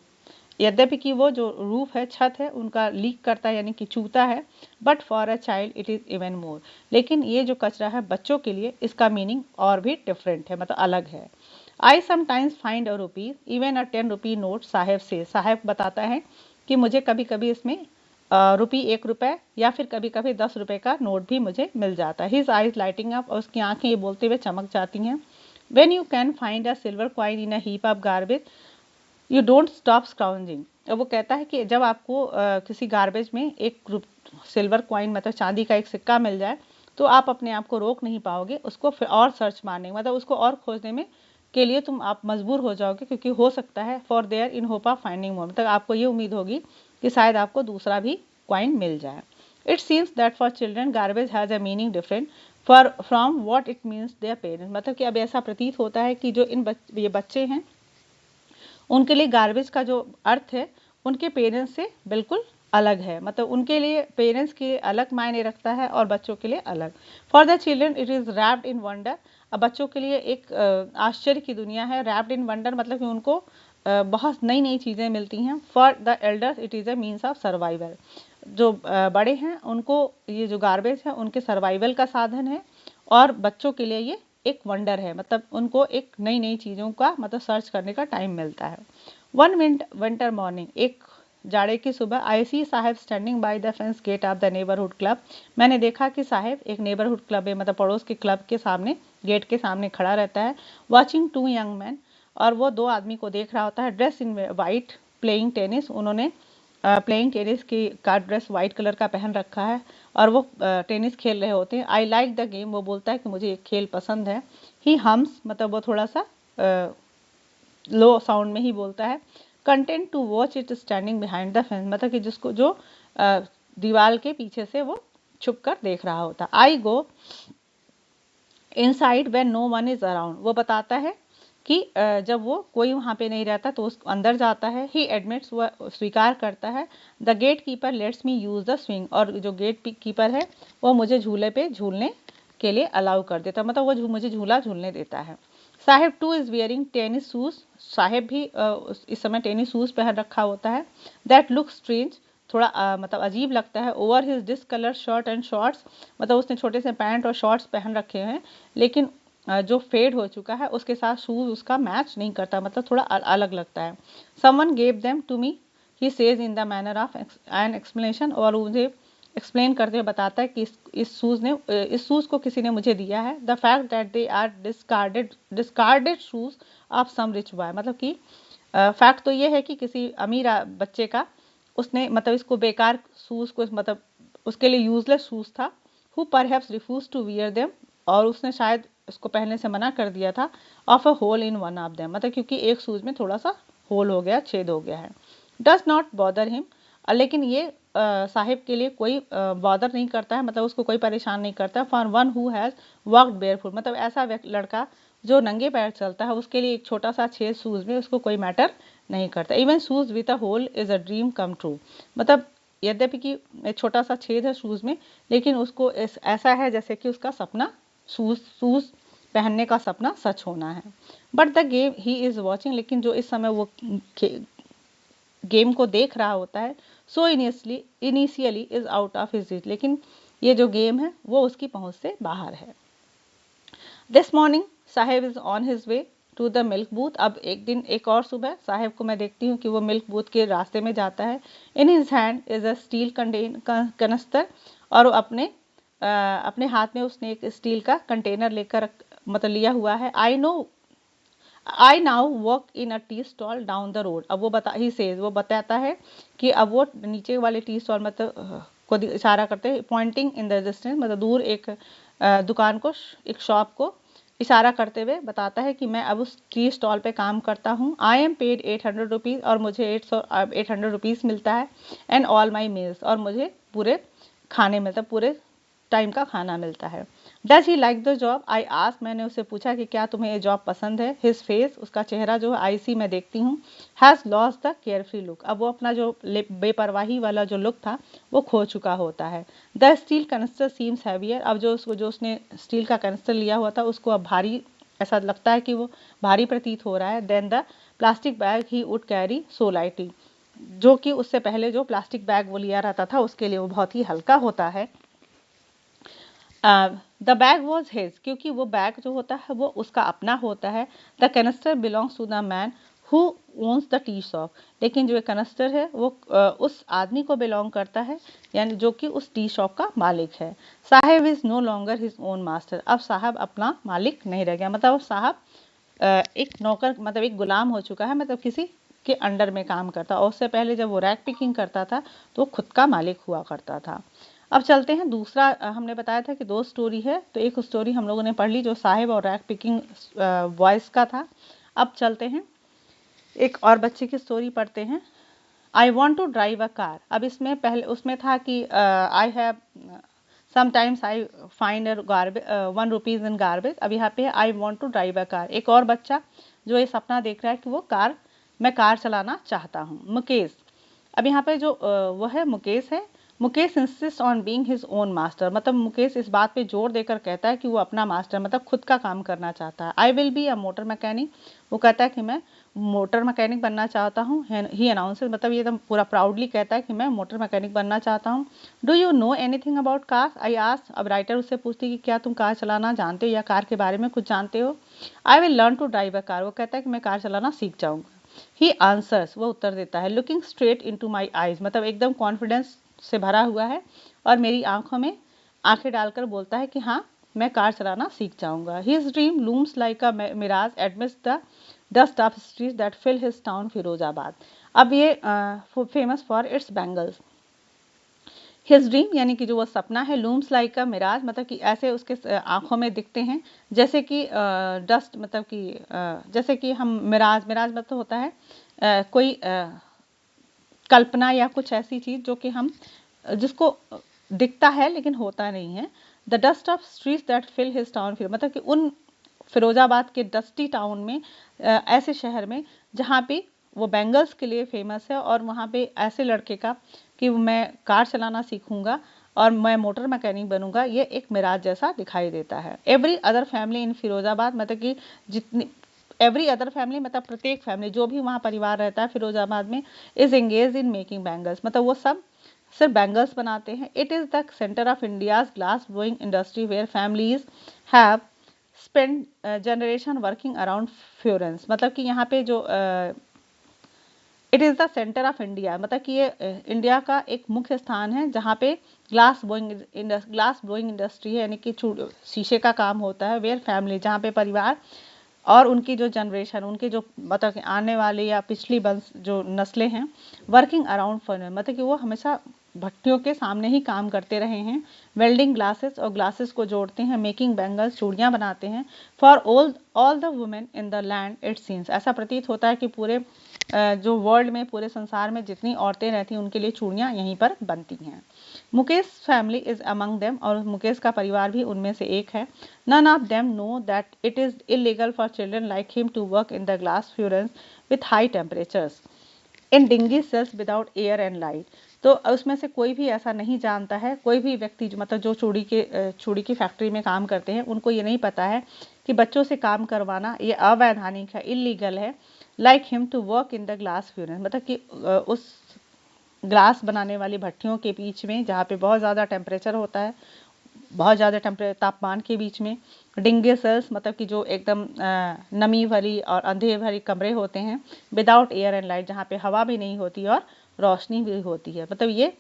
यद्यपि कि वो जो रूफ है, छत है, उनका लीक करता है यानी कि चूता है। But for a child it is even more, लेकिन ये जो कचरा है बच्चों के लिए इसका मीनिंग और भी डिफरेंट है, मतलब अलग है। I sometimes find a rupees even a 10 rupee note, Saheb से, साहेब बताता है कि मुझे कभी कभी इसमें रुपी 1 रुपए या फिर कभी कभी 10 रुपए का नोट भी मुझे मिल जाता है। हिज आइज लाइटिंग अप, और उसकी आंखें ये बोलते हुए चमक जाती हैं। When you can find a silver coin in a heap of garbage you don't stop scrounging, वो कहता है कि जब आपको किसी गार्बेज में एक सिल्वर कॉइन मतलब चांदी का एक सिक्का मिल जाए तो आप अपने आप को रोक नहीं पाओगे, उसको फिर और सर्च मारने मतलब उसको और खोजने में के लिए तुम आप मजबूर हो जाओगे, क्योंकि हो सकता है for there in hope of finding more, मतलब आपको ये उम्मीद होगी कि शायद आपको दूसरा भी कॉइन मिल जाए। It seems that for children garbage has a meaning different for from what it means their parents, मतलब कि अब ऐसा प्रतीत होता है कि जो ये बच्चे हैं उनके लिए गार्बेज का जो अर्थ है उनके पेरेंट्स से बिल्कुल अलग है, मतलब उनके लिए पेरेंट्स के लिए अलग मायने रखता है और बच्चों के लिए अलग। For the children it is wrapped in wonder, अब बच्चों के लिए एक आश्चर्य की दुनिया है। रैप्ड इन वंडर मतलब कि उनको बहुत नई नई चीज़ें मिलती हैं। For the elders it is a means of survival, जो बड़े हैं उनको ये जो गार्बेज है उनके सर्वाइवल का साधन है, और बच्चों के लिए ये एक वंडर है, मतलब उनको एक नई नई चीज़ों का मतलब सर्च करने का टाइम मिलता है। वन विंटर मॉर्निंग, एक जाड़े की सुबह, I see Saheb standing by the fence gate of the neighbourhood club, मैंने देखा कि साहेब एक नेबरहुड क्लब है मतलब पड़ोस के क्लब के सामने गेट के सामने खड़ा रहता है। वॉचिंग टू यंग मैन, और वो दो आदमी को देख रहा होता है, dress in white playing tennis, उन्होंने प्लेइंग टेनिस की का ड्रेस वाइट कलर का पहन रखा है और वो टेनिस खेल रहे होते हैं। आई लाइक द गेम, वो बोलता है कि मुझे ये खेल पसंद है। ही हम्स, मतलब वो थोड़ा सा लो साउंड में ही बोलता है। Content to watch it standing behind the fence, मतलब कि जिसको जो दीवार के पीछे से वो छुप कर देख रहा होता। I go inside when no one is around, वो बताता है कि जब वो कोई वहाँ पे नहीं रहता तो उस अंदर जाता है। ही एडमिट्स, वह स्वीकार करता है। The gatekeeper lets me use the swing, और जो गेट कीपर है वो मुझे झूले पे झूलने के लिए अलाउ कर देता, मतलब वो मुझे झूला झूलने देता है। Saheb too is wearing tennis shoes, Saheb भी इस समय टेनिस शूज पहन रखा होता है। दैट लुक स्ट्रेंज, थोड़ा मतलब अजीब लगता है। Over his discolour shirt and shorts, मतलब उसने छोटे से पैंट और शॉर्ट्स पहन रखे हैं, लेकिन जो फेड हो चुका है उसके साथ शूज उसका मैच नहीं करता, मतलब थोड़ा अलग लगता है। Someone gave them to me, he says in the manner of an explanation, और मुझे एक्सप्लेन करते हुए बताता है कि इस शूज को किसी ने मुझे दिया है। The fact that they are discarded shoes of some rich boy, मतलब कि फैक्ट तो ये है कि किसी अमीर बच्चे का उसने, मतलब इसको बेकार शूज को, मतलब उसके लिए यूजलेस शूज था। Who perhaps refuse to wear them, और उसने शायद इसको पहनने से मना कर दिया था। Of a hole in one of them, मतलब क्योंकि एक शूज में थोड़ा सा होल हो गया, छेद हो गया है। डज नॉट बॉदर हिम, लेकिन ये साहिब के लिए कोई बॉदर नहीं करता है, मतलब उसको कोई परेशान नहीं करता। For one who has walked barefoot, मतलब ऐसा लड़का जो नंगे पैर चलता है उसके लिए एक छोटा सा छेद शूज में उसको कोई मैटर नहीं करता। Even shoes with a hole is a dream come true, मतलब यद्यपि कि एक छोटा सा छेद है शूज में, लेकिन उसको ऐसा है जैसे कि उसका सपना शूज पहनने का सपना सच होना है। But the game he is watching, लेकिन जो इस समय वो गेम को देख रहा होता है, so initially is out of his reach, लेकिन ये जो गेम है वो उसकी पहुंच से बाहर है। This morning Saheb is on his way to the milk booth, अब एक और सुबह साहेब को मैं देखती हूँ कि वो मिल्क बूथ के रास्ते में जाता है। In his hand is a steel canister, और अपने हाथ में उसने एक स्टील का कंटेनर लेकर मतलब लिया हुआ है। I now work in a tea stall down the road, अब वो बताता है कि अब वो नीचे वाले टी स्टॉल मतलब को इशारा करते हैं, पॉइंटिंग इन द डिस्टेंस, मतलब दूर एक दुकान को, एक शॉप को इशारा करते हुए बताता है कि मैं अब उस टी स्टॉल पे काम करता हूँ। आई एम पेड 800 रुपीज़, और मुझे 800 रुपीज़ मिलता है। एंड ऑल माई मील्स, और मुझे पूरे खाने मिलता, पूरे टाइम का खाना मिलता है। Does he like the job, I ask, मैंने उससे पूछा कि क्या तुम्हें ये जॉब पसंद है। हिज फेस, उसका चेहरा जो आई सी मैं देखती हूँ, has lost the carefree look, अब वो अपना जो बेपरवाही वाला जो लुक था वो खो चुका होता है। The steel canister seems heavier, अब जो उसने स्टील का कनस्टर लिया हुआ था उसको अब भारी, ऐसा लगता है कि वो भारी प्रतीत हो रहा है। Than the plastic bag he would carry so lightly, जो कि उससे पहले जो प्लास्टिक बैग वो लिया रहता था उसके लिए वो बहुत ही हल्का होता है। द बैग वॉज हिज, क्योंकि वो बैग जो होता है वो उसका अपना होता है। The canister belongs to the man who owns the tea shop, लेकिन जो कैनिस्टर है वो उस आदमी को बिलोंग करता है, यानी जो कि उस टी शॉप का मालिक है। Saheb is no longer his own master, अब साहब अपना मालिक नहीं रह गया, मतलब साहब एक नौकर, मतलब एक गुलाम हो चुका है, मतलब किसी के अंडर में काम करता। और उससे पहले जब वो रैक पिकिंग करता था तो खुद का मालिक हुआ करता था। अब चलते हैं दूसरा, हमने बताया था कि दो स्टोरी है, तो एक स्टोरी हम लोगों ने पढ़ ली जो साहिब और रैक पिकिंग बॉयज़ का था। अब चलते हैं एक और बच्चे की स्टोरी पढ़ते हैं। I want to drive a car, अब इसमें पहले उसमें था कि I have sometimes I find garbage 1 rupees in garbage, अब यहाँ पे I want to drive a car, एक और बच्चा जो ये सपना देख रहा है कि मैं कार चलाना चाहता हूँ। मुकेश, अब यहाँ पे जो वो है मुकेश है, Mukesh insist on being his own master, मतलब मुकेश इस बात पे जोर देकर कहता है कि वो अपना मास्टर, मतलब खुद का काम करना चाहता है। I will be a motor mechanic, वो कहता है कि मैं मोटर मैकेनिक बनना चाहता हूँ। ही अनाउंसेस, मतलब ये एकदम पूरा प्राउडली कहता है कि मैं मोटर मैकेनिक बनना चाहता हूँ। Do you know anything about car, I ask, अब राइटर उससे पूछती है कि क्या तुम कार चलाना जानते हो या कार के बारे में कुछ जानते हो। I will learn to drive a car, वो कहता है कि मैं कार चलाना सीख जाऊँगा। ही आंसर्स, वो उत्तर देता है, looking straight into my eyes, मतलब एकदम कॉन्फिडेंस से भरा हुआ है और मेरी आंखों में आंखें डालकर बोलता है कि हाँ मैं कार चलाना सीख जाऊंगा। His dream looms like a mirage amidst the dust of street that fill his town Firozabad. अब ये famous for its bangles. His dream यानी कि जो वो सपना है, लूम्स लाइक अ मिराज मतलब कि ऐसे उसके आंखों में दिखते हैं जैसे कि डस्ट मतलब कि जैसे कि हम मिराज, मिराज मतलब होता है कोई कल्पना या कुछ ऐसी चीज जो कि हम जिसको दिखता है लेकिन होता नहीं है। The dust of streets that fill his town, फिर मतलब कि उन फिरोजाबाद के डस्टी टाउन में ऐसे शहर में जहाँ पे वो बैंगल्स के लिए फेमस है और वहाँ पे ऐसे लड़के का कि मैं कार चलाना सीखूंगा और मैं मोटर मैकेनिक बनूंगा, ये एक मिराज जैसा दिखाई देता है। Every other family in Firozabad मतलब कि जितनी एवरी अदर फैमिली मतलब प्रत्येक फैमिली जो भी वहाँ परिवार रहता है फिरोजाबाद में is engage in making bangles मतलब वो सब सिर्फ बैंगल्स बनाते हैं। It is the centre of India's glass blowing industry where families have spend generation working around furnaces मतलब कि यहाँ पे जो it is the centre of India मतलब कि ये इंडिया का एक मुख्य स्थान है जहाँ पे ग्लास ब्लोइंग इंडस्ट्री है यानी कि शीशे का काम होता है। वेयर फैमिली जहाँ पे परिवार और उनकी जो जनरेशन उनके जो मतलब कि आने वाले या पिछली वंश जो नस्लें हैं वर्किंग अराउंड फर्नर मतलब कि वो हमेशा भट्टियों के सामने ही काम करते रहे हैं। वेल्डिंग ग्लासेस और ग्लासेस को जोड़ते हैं। मेकिंग बैंगल्स चूड़ियाँ बनाते हैं। For all the women in the land it scenes ऐसा प्रतीत होता है कि पूरे जो वर्ल्ड में पूरे संसार में जितनी औरतें रहती हैं उनके लिए चूड़ियाँ यहीं पर बनती हैं। Mukesh family is among them और मुकेश का परिवार भी उनमें से एक है। None of them know that it is illegal for children like him to work in the glass furnaces with high temperatures in dingy cells without air and light. तो उसमें से कोई भी ऐसा नहीं जानता है, कोई भी व्यक्ति मतलब जो चूड़ी की फैक्ट्री में काम करते हैं उनको ये नहीं पता है कि बच्चों से काम करवाना ये अवैधानिक है, इलीगल है। Like him to work in the glass furnaces मतलब कि उस ग्लास बनाने वाली भट्टियों के बीच में जहाँ पे बहुत ज़्यादा टेम्परेचर होता है, बहुत ज़्यादा तापमान के बीच में। डिंगे सेल्स मतलब कि जो एकदम नमी भरी और अंधेरे भरी कमरे होते हैं। विदाउट एयर एंड लाइट जहाँ पे हवा भी नहीं होती और रोशनी भी होती है। मतलब ये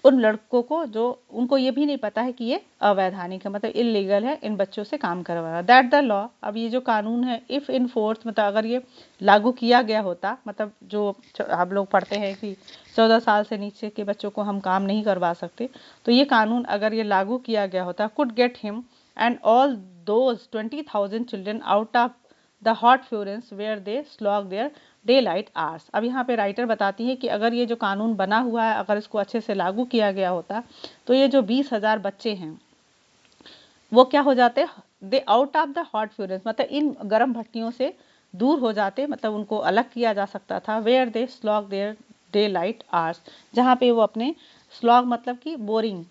उन लड़कों को जो उनको ये भी नहीं पता है कि ये अवैधानिक है मतलब इलीगल है इन बच्चों से काम करवाना। दैट द लॉ अब ये जो कानून है इफ़ इन फोर्स मतलब अगर ये लागू किया गया होता मतलब जो हम लोग पढ़ते हैं कि 14 साल से नीचे के बच्चों को हम काम नहीं करवा सकते, तो ये कानून अगर ये लागू किया गया होता could get him and all those 20,000 children out of the hot furnaces where they slog their daylight hours. अब यहाँ पे राइटर बताती है कि अगर ये जो कानून बना हुआ है अगर इसको अच्छे से लागू किया गया होता तो ये जो 20,000 बच्चे हैं वो क्या हो जाते, they out of the hot furnace मतलब इन गर्म भट्टियों से दूर हो जाते मतलब उनको अलग किया जा सकता था। Where they slog their daylight hours जहाँ पे वो अपने स्लॉग मतलब कि बोरिंग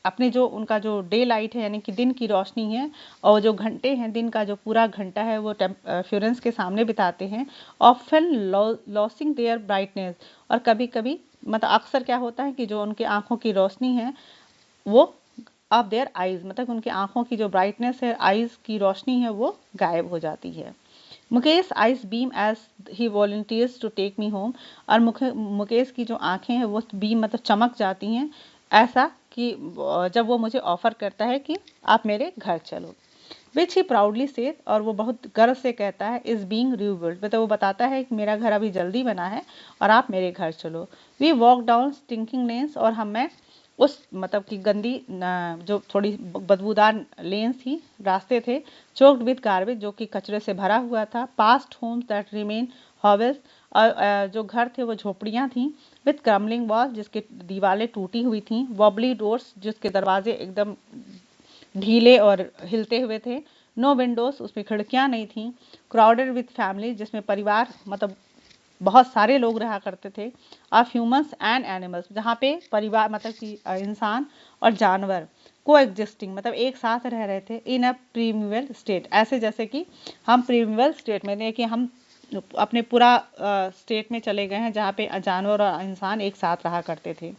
अपने जो उनका जो डे लाइट है यानी कि दिन की रोशनी है और जो घंटे हैं दिन का जो पूरा घंटा है वो फ्यूरेंस के सामने बिताते हैं। ऑफन लॉसिंग देयर ब्राइटनेस और कभी कभी मतलब अक्सर क्या होता है कि जो उनके आंखों की रोशनी है वो ऑफ देयर आइज मतलब उनकी आंखों की जो ब्राइटनेस है आइज की रोशनी है वो गायब हो जाती है। Mukesh eyes beam as he volunteers to take me home और मुकेश की जो आंखें हैं वो बीम मतलब चमक जाती हैं ऐसा कि जब वो मुझे ऑफर करता है कि आप मेरे घर चलो। विच ही प्राउडली से और वो बहुत गर्व से कहता है इज बीइंग रिबिल्ड मतलब वो बताता है कि मेरा घर अभी जल्दी बना है और आप मेरे घर चलो। We walk down stinking lanes और मैं उस मतलब कि गंदी जो थोड़ी बदबूदार लेन्स थी रास्ते थे चोक्ड विद गार्बेज जो कि कचरे से भरा हुआ था। Past homes that remain hovels और जो घर थे वो झोपड़ियाँ थीं। विथ क्रम्बलिंग वॉल जिसके दीवारें टूटी हुई थीं। वॉबली डोर्स जिसके दरवाजे एकदम ढीले और हिलते हुए थे। नो विंडोज उसमें खिड़कियाँ नहीं थीं। क्राउडेड विथ फैमिली जिसमें परिवार मतलब बहुत सारे लोग रहा करते थे। ऑफ ह्यूमंस एंड एनिमल्स जहाँ पे परिवार मतलब कि इंसान और जानवर को एग्जिस्टिंग मतलब एक साथ रह रहे थे। इन अ प्रीमिवल स्टेट ऐसे जैसे कि हम प्रीमिवल स्टेट में देखिए हम अपने पूरा स्टेट में चले गए हैं जहाँ पे जानवर और इंसान एक साथ रहा करते थे।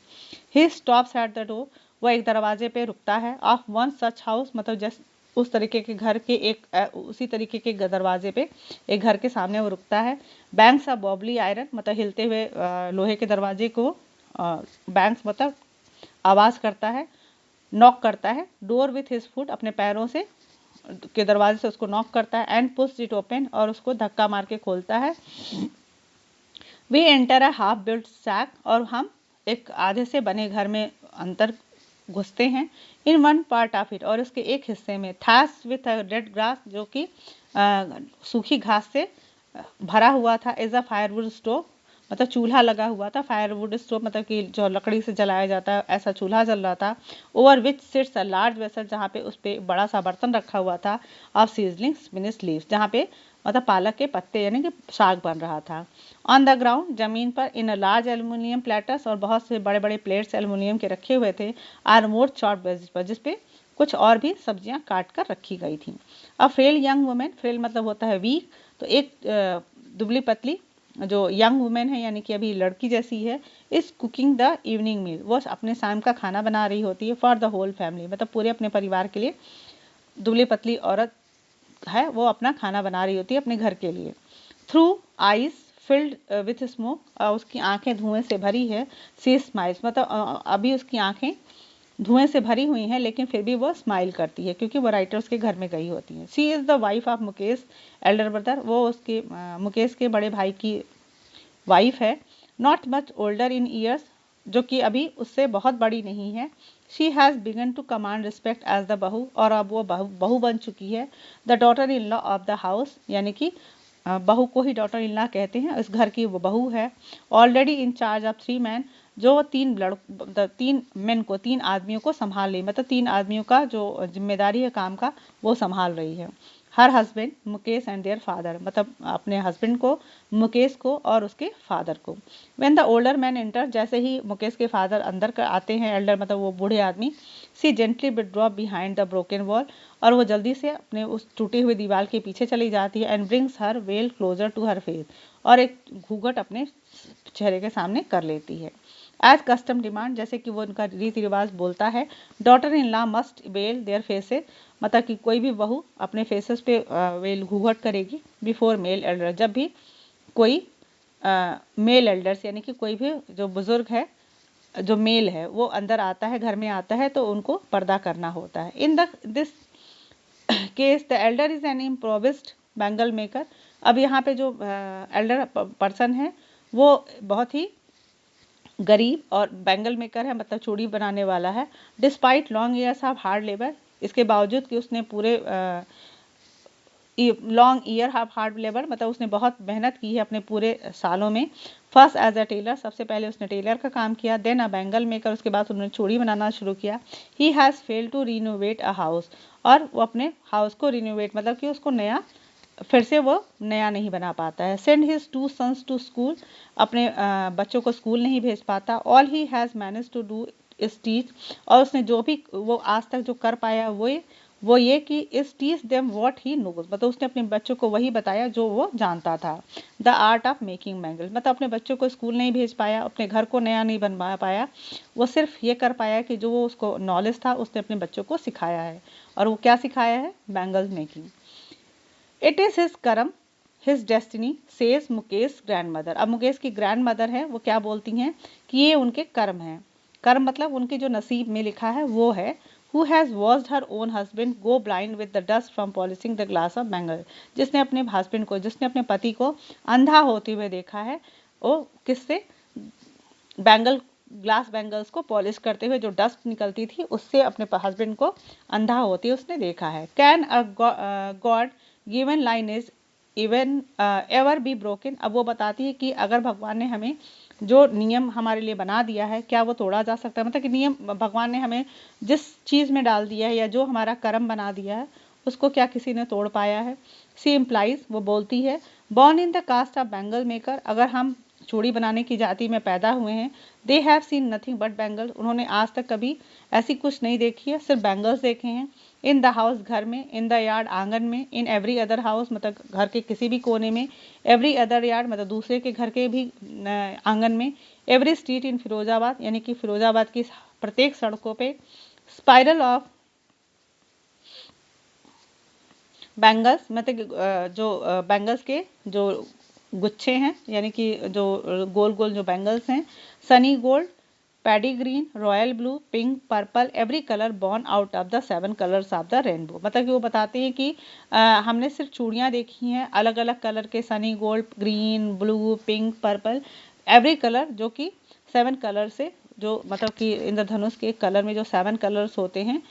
ही स्टॉप्स एट द डोर वो एक दरवाजे पे रुकता है। ऑफ वन सच हाउस मतलब जैसे उस तरीके के घर के एक उसी तरीके के दरवाजे पे एक घर के सामने वो रुकता है। बैंक्स ऑफ बॉबली आयरन मतलब हिलते हुए लोहे के दरवाजे को बैंक्स मतलब आवाज करता है, नॉक करता है। डोर विथ हिज फुट अपने पैरों से के दरवाजे से उसको नॉक करता है एंड पुश इट ओपन, और उसको धक्का मार के खोलता है। We enter a half built shack, और हम एक आधे से बने घर में अंदर घुसते हैं। In one part of it, और इसके एक हिस्से में थैस विथ रेड ग्रास, जो कि सूखी घास से भरा हुआ था। एज अ फायरवुड स्टोव, मतलब चूल्हा लगा हुआ था। फायरवुड स्टोव मतलब कि जो लकड़ी से जलाया जाता है, ऐसा चूल्हा जल रहा था। Over which sits a large vessel, जहाँ पे उस पे बड़ा सा बर्तन रखा हुआ था। ऑफ सीजलिंग स्पिनिश लीव्स, जहाँ पे मतलब पालक के पत्ते यानी कि साग बन रहा था। ऑन द ग्राउंड, जमीन पर, इन अ लार्ज एल्यूमिनियम प्लेटर्स, और बहुत से बड़े बड़े प्लेट्स एल्यूमिनियम के रखे हुए थे। आर मोर चॉप्ड वेजिटेबल्स, जिसपे कुछ और भी सब्जियां काट कर रखी गई थी। अ फ्रेल यंग वुमेन, फ्रेल मतलब होता है वीक, तो एक दुबली पतली जो यंग वुमेन है यानी कि अभी लड़की जैसी है, इज कुकिंग द इवनिंग मील, वो अपने शाम का खाना बना रही होती है। फॉर द होल फैमिली, मतलब पूरे अपने परिवार के लिए दुबली पतली औरत है, वो अपना खाना बना रही होती है अपने घर के लिए। Through eyes filled with smoke, उसकी आंखें धुएं से भरी है। सी स्माइल्स, मतलब अभी उसकी आंखें धुएं से भरी हुई हैं, लेकिन फिर भी वो स्माइल करती है क्योंकि वो राइटर्स के घर में गई होती है। She is the wife of Mukesh elder brother, वो उसके मुकेश के बड़े भाई की वाइफ है। Not much older in years, जो कि अभी उससे बहुत बड़ी नहीं है। She has begun to command respect as the bahu, और अब वो बहू बन चुकी है। The daughter in law of the house, यानी कि बहू को ही डॉटर इन लॉ कहते हैं, इस घर की वो बहू है। Already in charge of 3 man, जो तीन मेन को, 3 आदमियों को संभाल रही, मतलब 3 आदमियों का जो जिम्मेदारी है काम का, वो संभाल रही है। Her husband Mukesh and their father, मतलब अपने हस्बैंड को, मुकेश को और उसके फादर को। When the older man enter, जैसे ही मुकेश के फादर अंदर आते हैं, एल्डर मतलब वो बूढ़े आदमी, she gently withdraw behind the broken wall, और वो जल्दी से अपने उस टूटी हुई दीवार के पीछे चली जाती है। And brings her veil closer to her face, और एक घूंघट अपने चेहरे के सामने कर लेती है। एज कस्टम डिमांड, जैसे कि वो उनका रीति रिवाज बोलता है, daughter in law must well their faces, मतलब कि कोई भी बहू अपने फेसेस पे वेल घूंघट करेगी बिफोर मेल एल्डर, जब भी कोई मेल एल्डर्स यानी कि कोई भी जो बुजुर्ग है, जो मेल है, वो अंदर आता है, घर में आता है, तो उनको पर्दा करना होता है। In this case the elder is an improvised bangle maker, अब यहाँ पे जो एल्डर पर्सन है वो बहुत ही गरीब और बैंगल मेकर है, मतलब चूड़ी बनाने वाला है। Despite long years of hard labour, इसके बावजूद कि उसने पूरे long year of hard labour, मतलब उसने बहुत मेहनत की है अपने पूरे सालों में। फर्स्ट एज अ टेलर, सबसे पहले उसने टेलर का काम किया। देन अ बैंगल मेकर, उसके बाद उन्होंने चूड़ी बनाना शुरू किया। He has failed to renovate a house, और वो अपने हाउस को रिनोवेट मतलब कि उसको नया, फिर से वो नया नहीं बना पाता है। Send his 2 sons to school, अपने बच्चों को स्कूल नहीं भेज पाता। All he has manage to do is teach, और उसने जो भी वो आज तक जो कर पाया वो ये कि is teach them what he knows, मतलब उसने अपने बच्चों को वही बताया जो वो जानता था। The art of making bangles, मतलब अपने बच्चों को स्कूल नहीं भेज पाया, अपने घर को नया नहीं बनवा पाया, वो सिर्फ ये कर पाया कि जो वो उसको नॉलेज था उसने अपने बच्चों को सिखाया है। और वो क्या सिखाया है? Bangles making. It is his karma his destiny says Mukesh grandmother, अब मुकेश की ग्रैंड मदर है वो क्या बोलती हैं कि ये उनके कर्म हैं। कर्म मतलब उनके जो नसीब में लिखा है वो है। Who has watched her own husband go blind with the dust from polishing the glass of bangle, जिसने अपने हस्बैंड को, जिसने अपने पति को अंधा होते हुए देखा है, वो किससे? बैंगल, ग्लास बैंगल्स को पॉलिश करते हुए जो डस्ट निकलती थी उससे अपने हस्बैंड को अंधा होते उसने देखा है। Can a God given line is even ever be broken, अब वो बताती है कि अगर भगवान ने हमें जो नियम हमारे लिए बना दिया है, क्या वो तोड़ा जा सकता है? मतलब कि नियम भगवान ने हमें जिस चीज़ में डाल दिया है या जो हमारा कर्म बना दिया है, उसको क्या किसी ने तोड़ पाया है? सी इम्प्लाइज, वो बोलती है, born in the caste of bangle maker, अगर हम चूड़ी बनाने की जाति में पैदा हुए हैं, they have seen nothing but bangle, उन्होंने आज तक कभी ऐसी कुछ नहीं देखी है, सिर्फ बैंगल्स देखे हैं। इन द हाउस, घर में, इन द यार्ड, आंगन में, इन एवरी अदर हाउस, मतलब घर के किसी भी कोने में, एवरी अदर यार्ड मतलब दूसरे के घर के भी आंगन में, एवरी स्ट्रीट इन फिरोजाबाद यानी कि फिरोजाबाद की प्रत्येक सड़कों पे, स्पाइरल ऑफ बैंगल्स मतलब जो बैंगल्स के जो गुच्छे हैं यानी कि जो गोल गोल जो बैंगल्स हैं, Sunny gold paddy green, royal blue, pink, purple, every colour born out of the 7 colours of the rainbow. मतलब कि वो बताते हैं कि हमने सिर्फ चूड़ियाँ देखी हैं अलग अलग कलर के, Sunny gold, green, blue, pink, purple, every colour, जो कि 7 कलर से, जो मतलब कि इंद्रधनुष के कलर में जो 7 कलर्स होते हैं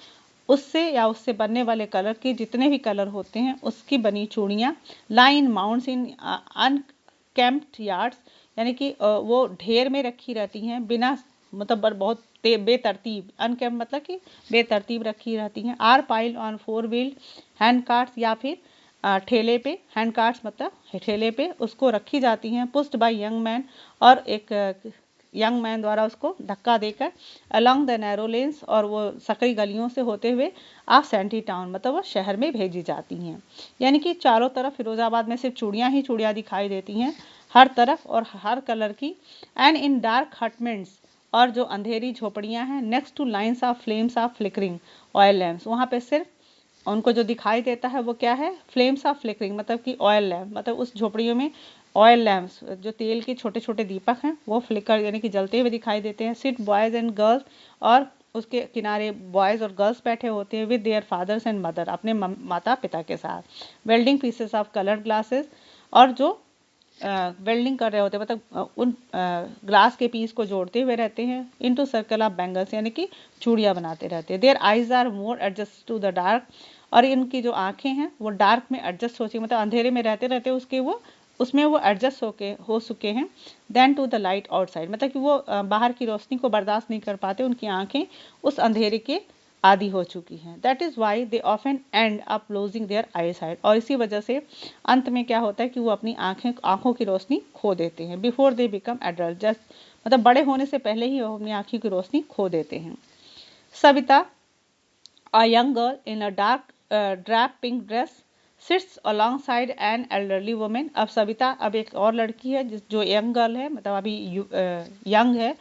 उससे या उससे बनने वाले कलर के जितने भी कलर होते हैं उसकी बनी चूड़ियाँ, लाइन माउंट्स इन अनकेम्प्ड यार्ड्स, यानी कि वो ढेर में रखी रहती हैं बिना मतलब बहुत बेतरतीब, अनकेम्प्ड मतलब कि बेतरतीब रखी रहती हैं। Are pile on 4 wheeled hand carts, या फिर ठेले पे, हैंड कार्ट्स मतलब ठेले पे उसको रखी जाती हैं। पुस्ड बाय यंग मैन, और एक यंग मैन द्वारा उसको धक्का देकर, अलॉन्ग द नैरो लेन्स, और वो सकरी गलियों से होते हुए आप सेंटी टाउन मतलब वो शहर में भेजी जाती हैं। यानी कि चारों तरफ फिरोजाबाद में सिर्फ चूड़ियाँ ही चूड़ियाँ दिखाई देती हैं हर तरफ और हर कलर की। एंड इन डार्क हटमेंट्स, और जो अंधेरी झोपड़ियाँ हैं, next two lines of flames of flickering oil lamps, वहाँ पे सिर्फ उनको जो दिखाई देता है वो क्या है, फ्लेम्स ऑफ फ्लिकरिंग मतलब कि ऑयल लैम्प, मतलब उस झोपड़ियों में ऑयल लैम्प्स, जो तेल के छोटे छोटे दीपक हैं वो फ्लिकर यानी कि जलते हुए दिखाई देते हैं। सिट बॉयज एंड गर्ल्स, और उसके किनारे बॉयज और गर्ल्स बैठे होते हैं with their fathers and mother, अपने माता पिता के साथ। Welding pieces of coloured glasses, और जो वेल्डिंग कर रहे होते हैं मतलब उन ग्लास के पीस को जोड़ते हुए रहते हैं। इनटू सर्कल ऑफ बैंगल्स, यानी कि चूड़ियाँ बनाते रहते हैं। Their eyes are more adjust to the dark, और इनकी जो आंखें हैं वो डार्क में एडजस्ट हो चुकी, मतलब अंधेरे में रहते रहते उसके वो उसमें वो एडजस्ट हो चुके हैं। Than to the light outside, मतलब कि वो बाहर की रोशनी को बर्दाश्त नहीं कर पाते, उनकी आंखें उस अंधेरे के आदि हो चुकी हैं। That is why they often end up closing their eyesight, और इसी वजह से अंत में क्या होता है कि वो अपनी आंखों की रोशनी खो देते हैं। Before they become adult, just मतलब बड़े होने से पहले ही वो अपनी आंखों की रोशनी खो देते हैं। Savita, a young girl in a dark drab pink dress sits alongside an elderly woman। अब सविता, अब एक और लड़की है जो यंग गर्ल है, मतलब अभी यंग है,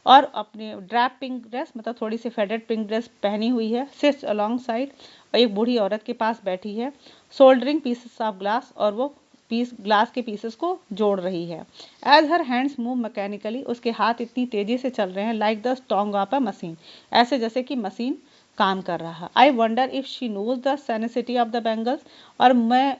और अपने ड्रैप पिंक ड्रेस मतलब थोड़ी सी फेडेड पिंक ड्रेस पहनी हुई है। सिट्स अलोंगसाइड, और एक बूढ़ी औरत के पास बैठी है। सोल्डरिंग पीसेस ऑफ ग्लास, और वो ग्लास के पीसेस को जोड़ रही है। As her hands move mechanically, उसके हाथ इतनी तेजी से चल रहे हैं, like the strong of a machine, ऐसे जैसे कि मशीन काम कर रहा। I wonder if she knows the sanctity of the bangles, और मैं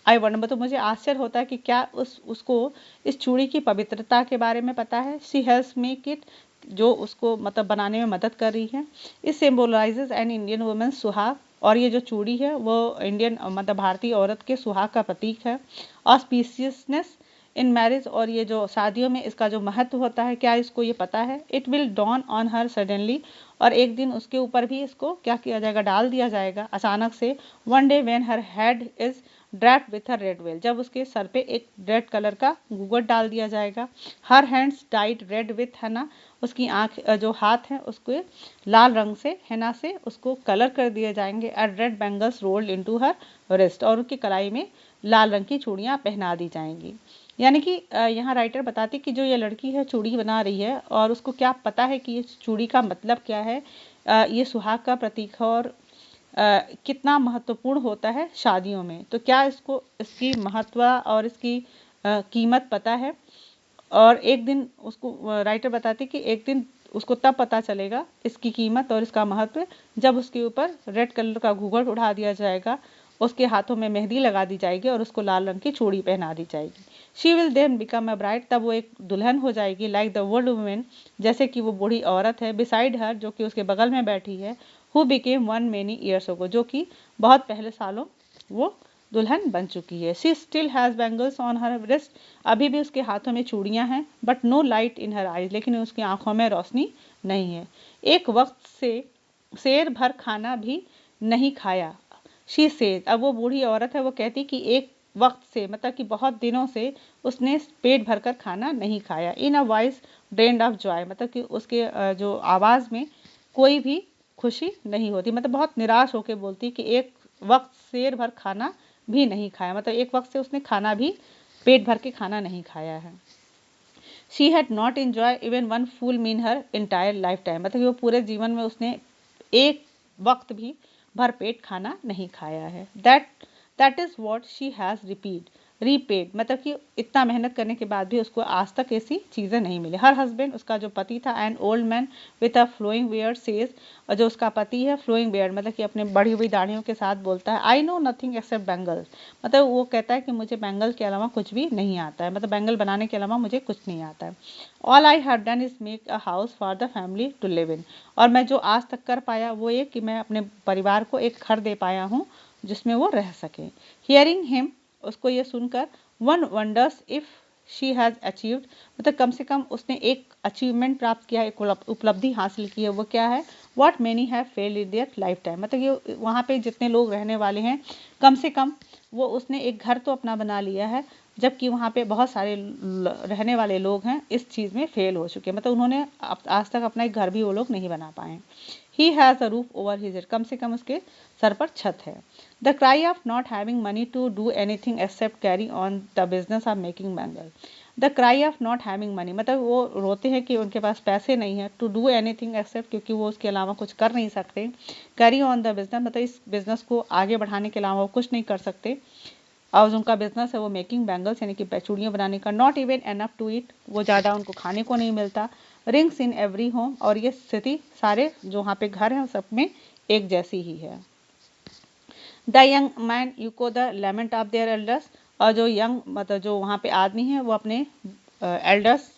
आई वंडर मतलब मुझे आश्चर्य होता है कि क्या उसको इस चूड़ी की पवित्रता के बारे में पता है। शी हेल्प्स मेक इट, जो उसको मतलब बनाने में मदद कर रही है। It symbolises an Indian women सुहाग, और ये जो चूड़ी है वो इंडियन मतलब भारतीय औरत के सुहाग का प्रतीक है। ऑस्पिशियसनेस इन मैरिज, और ये जो शादियों में इसका जो महत्व होता है, क्या इसको ये पता है। It will dawn on her suddenly, और एक दिन उसके ऊपर भी इसको क्या किया जाएगा, डाल दिया जाएगा अचानक से। One day when her head is draped with her red well, जब उसके सर पे एक रेड कलर का घूंघट डाल दिया जाएगा। Her hands died red with हैना, उसकी आंख जो हाथ है उसको लाल रंग से हैना से उसको कलर कर दिए जाएंगे। And red bangles rolled into her wrist, और उनकी कलाई में लाल रंग की चूड़ियाँ पहना दी जाएंगी। यानी कि यहाँ राइटर बताती कि जो ये लड़की है चूड़ी बना रही है, और उसको क्या पता है कि ये चूड़ी का मतलब क्या है, ये सुहाग का प्रतीक है, और कितना महत्वपूर्ण होता है शादियों में। तो क्या इसको इसकी महत्व और इसकी कीमत पता है। और एक दिन उसको राइटर बताती कि एक दिन उसको तब पता चलेगा इसकी कीमत और इसका महत्व, जब उसके ऊपर रेड कलर का घूंघट उठा दिया जाएगा, उसके हाथों में मेहंदी लगा दी जाएगी, और उसको लाल रंग की चूड़ी पहना दी जाएगी। She will then become a bride, तब वो एक दुल्हन हो जाएगी। लाइक द ओल्ड वुमेन, जैसे कि वो बूढ़ी औरत है। बिसाइड हर, जो कि उसके बगल में बैठी है। Who became one many years ago, जो कि बहुत पहले सालों वो दुल्हन बन चुकी है। She still has bangles on her wrist, अभी भी उसके हाथों में चूड़ियां हैं। But no light in her eyes, लेकिन उसकी आंखों में रोशनी नहीं है। एक वक्त से शेर भर खाना भी नहीं खाया। शी सेज, अब वो बूढ़ी औरत है, वो कहती कि एक वक्त से मतलब कि बहुत दिनों से उसने पेट भरकर खाना नहीं खाया। In a voice drained of joy, मतलब कि उसके जो आवाज़ में कोई भी खुशी नहीं होती, मतलब बहुत निराश होकर बोलती कि एक वक्त शेर भर खाना भी नहीं खाया, मतलब एक वक्त से उसने खाना भी पेट भर के खाना नहीं खाया है। She had not enjoy even one full meal her entire lifetime, मतलब कि वो पूरे जीवन में उसने एक वक्त भी भरपेट खाना नहीं खाया है। That is what she has repeat, repaid, मतलब कि इतना मेहनत करने के बाद भी उसको आज तक ऐसी चीज़ें नहीं मिली। हर हस्बैंड, उसका जो पति था, an old man with a flowing beard says, और जो उसका पति है फ्लोइंग बियर्ड मतलब कि अपने बढ़ी हुई दाढ़ियों के साथ बोलता है, I know nothing accept bangles, मतलब वो कहता है कि मुझे बैंगल के अलावा कुछ भी नहीं आता है, मतलब बैंगल बनाने के अलावा मुझे कुछ नहीं आता है। All I have done is make a house for the family to live in, और मैं जो आज तक कर पाया वो ये कि मैं अपने परिवार को एक घर दे पाया हूँ जिसमें वो रह सके। हियरिंग हिम, उसको ये सुनकर, one wonders if she has achieved, मतलब कम से कम उसने एक अचीवमेंट प्राप्त किया, एक उपलब्धि हासिल की है, वो क्या है, what many have failed in their life time, मतलब ये वहाँ पे जितने लोग रहने वाले हैं कम से कम वो उसने एक घर तो अपना बना लिया है, जबकि वहाँ पे बहुत सारे रहने वाले लोग हैं इस चीज़ में फेल हो चुके हैं, मतलब उन्होंने आज तक अपना एक घर भी वो लोग नहीं बना पाए। He has a roof over his head, कम से कम उसके सर पर छत है। The cry of not having money to do anything except carry on the business of making bangle, the cry of not having money, मतलब वो रोते हैं कि उनके पास पैसे नहीं है, टू डू एनीथिंग एक्सेप्ट, क्योंकि वो उसके अलावा कुछ कर नहीं सकते, कैरी ऑन द बिजनेस, मतलब इस बिजनेस को आगे बढ़ाने के अलावा वो कुछ नहीं कर सकते, और उनका बिजनेस है वो मेकिंग बैंगल्स यानी कि चूड़ियाँ बनाने का, not even enough to eat, वो ज़्यादा उनको खाने को नहीं मिलता, रिंग्स इन एवरी होम, और ये स्थिति सारे जो वहाँ पे घर हैं सब में एक जैसी ही है। The young man echo the lament of their elders, और जो यंग मतलब जो वहाँ पे आदमी है वो अपने एल्डर्स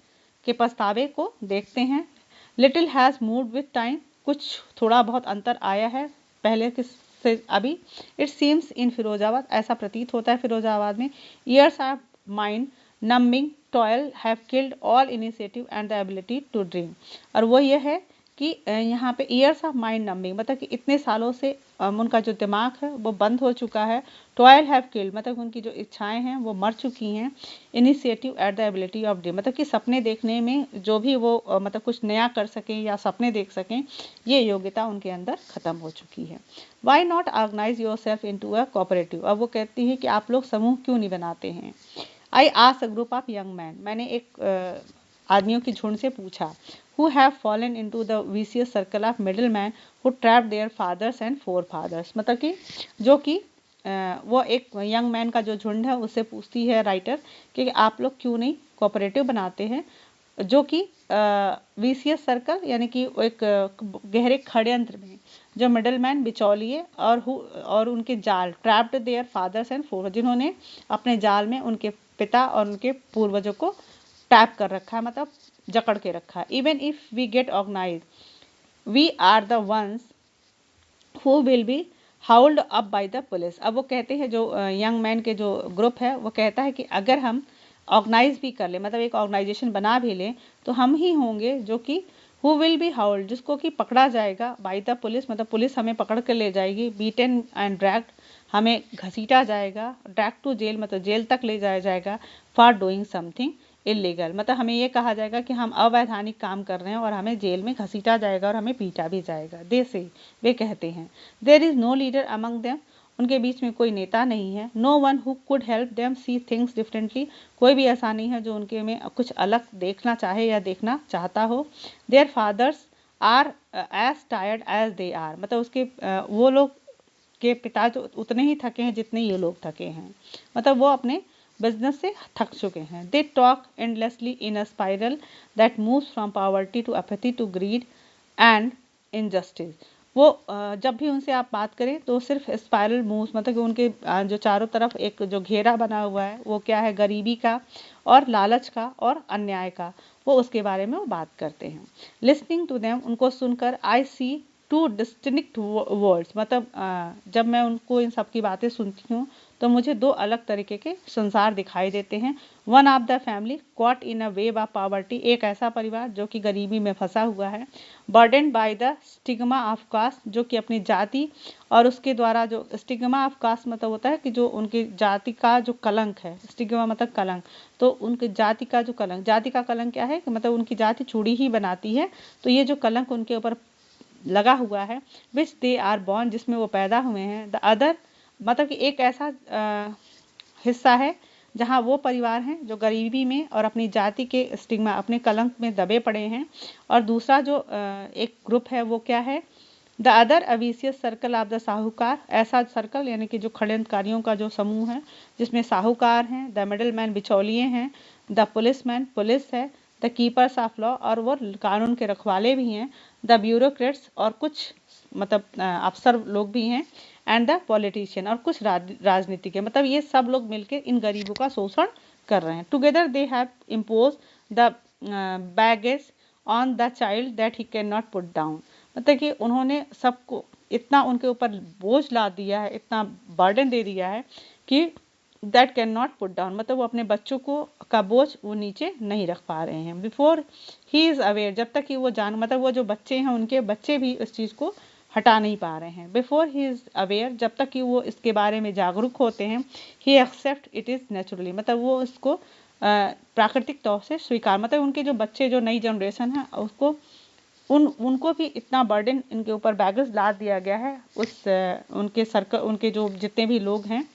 के पछतावे को देखते हैं। Little has moved with time, कुछ थोड़ा बहुत अंतर आया है पहले के से अभी। इट सीम्स इन फिरोजाबाद, ऐसा प्रतीत होता है फिरोजाबाद में। Years of mind numbing toil have killed all initiative and the ability to dream, और वो ये है कि यहाँ पे ईयर्स ऑफ माइंड नम्बिंग मतलब कि इतने सालों से उनका जो दिमाग है वो बंद हो चुका है। टॉयल हैव किल्ड मतलब उनकी जो इच्छाएं हैं वो मर चुकी हैं। Initiative at the ability of dream मतलब कि सपने देखने में जो भी वो मतलब कुछ नया कर सकें या सपने देख सकें, ये योग्यता उनके अंदर खत्म हो चुकी है। Why not organise yourself into a cooperative, अब वो कहती है कि आप लोग समूह क्यों नहीं बनाते हैं। I asked a group of young man, मैंने एक आदमियों की झुंड से पूछा, who have fallen into the vicious circle of middlemen who trapped their fathers and forefathers, मतलब कि जो कि वो एक यंग मैन का जो झुंड है उससे पूछती है राइटर कि आप लोग क्यों नहीं कोऑपरेटिव बनाते हैं, जो कि वीसीएस सर्कल यानी कि एक गहरे षड्यंत्र में जो मिडलमैन बिचौलिए और उनके जाल, trapped their fathers and fore, जिन्होंने अपने जाल में उनके पिता और उनके पूर्वजों को टैप कर रखा है, मतलब जकड़ के रखा है। Even if we get organise we are the ones who will be hauled up by the police. अब वो कहते हैं जो यंग मैन के जो ग्रुप है वो कहता है कि अगर हम ऑर्गेनाइज भी कर ले, मतलब एक ऑर्गेनाइजेशन बना भी लें, तो हम ही होंगे जो कि हु विल बी हाउल्ड, जिसको कि पकड़ा जाएगा, बाय द पुलिस मतलब पुलिस हमें पकड़ कर ले जाएगी, बीटन एंड ड्रैग्ड हमें घसीटा जाएगा, ड्रैग टू जेल मतलब जेल तक ले जाया जाएगा, फॉर डूइंग समथिंग इलीगल मतलब हमें ये कहा जाएगा कि हम अवैधानिक काम कर रहे हैं और हमें जेल में घसीटा जाएगा और हमें पीटा भी जाएगा। दे से वे कहते हैं, there is no leader among them, उनके बीच में कोई नेता नहीं है। No one who could help them see things differently, कोई भी ऐसा नहीं है जो उनके में कुछ अलग देखना चाहे या देखना चाहता हो। Their fathers are as tired as they are, मतलब उसके वो लोग के पिता जो उतने ही थके हैं जितने ये लोग थके हैं, मतलब वो अपने बिजनेस से थक चुके हैं। They talk endlessly in a spiral that moves from poverty to apathy to greed and injustice, वो जब भी उनसे आप बात करें तो सिर्फ स्पाइरल मूव्स मतलब कि उनके जो चारों तरफ एक जो घेरा बना हुआ है वो क्या है, गरीबी का और लालच का और अन्याय का, वो उसके बारे में वो बात करते हैं। लिसनिंग टू देम, उनको सुनकर, आई सी टू डिस्टिंक्ट वर्ड्स, मतलब जब मैं उनको इन सब की बातें सुनती हूँ तो मुझे दो अलग तरीके के संसार दिखाई देते हैं। One of the family caught in a wave of poverty, एक ऐसा परिवार जो कि गरीबी में फंसा हुआ है। Burden by the stigma of caste, जो कि अपनी जाति और उसके द्वारा जो स्टिग्मा ऑफ कास्ट मतलब होता है कि जो उनकी जाति का जो कलंक है, स्टिग्मा मतलब कलंक, तो उनकी जाति का जो कलंक, जाति का कलंक क्या है कि मतलब उनकी जाति चूड़ी ही बनाती है, तो ये जो कलंक उनके ऊपर लगा हुआ है, विच दे आर बॉर्न, जिसमें वो पैदा हुए हैं। द अदर मतलब कि एक ऐसा हिस्सा है जहाँ वो परिवार हैं जो गरीबी में और अपनी जाति के स्टिग्मा अपने कलंक में दबे पड़े हैं, और दूसरा जो एक ग्रुप है वो क्या है, the other vicious circle of the sahukar, ऐसा सर्कल यानी कि जो षड्यंत्रकारियों का जो समूह है जिसमें साहूकार हैं, द मिडिल मैन बिचौलिए हैं, द पुलिस मैन पुलिस है, द कीपर्स ऑफ लॉ और वो कानून के रखवाले भी हैं, द ब्यूरोक्रेट्स और कुछ मतलब अफसर लोग भी हैं, एंड द पॉलिटिशियन और कुछ राजनीतिक है। मतलब ये सब लोग मिलकर इन गरीबों का शोषण कर रहे हैं। Together they have impose the baggage on the child that he can not put down. मतलब कि उन्होंने सबको इतना उनके ऊपर बोझ ला दिया है, इतना बर्डन दे दिया है कि that can not put down, मतलब वो अपने बच्चों को का बोझ वो नीचे नहीं रख पा रहे हैं। बिफोर ही इज़ अवेयर, जब तक कि वो मतलब वो जो बच्चे हैं उनके बच्चे भी इस चीज़ को हटा नहीं पा रहे हैं। बिफोर ही इज़ अवेयर, जब तक कि वो इसके बारे में जागरूक होते हैं, ही एक्सेप्ट इट इज़ नेचुरली, मतलब वो इसको प्राकृतिक तौर से स्वीकार, मतलब उनके जो बच्चे जो नई जनरेशन है उसको उनको भी इतना बर्डन इनके ऊपर बैगेज ला दिया गया है उस उनके सर्कल, उनके जो जितने भी लोग हैं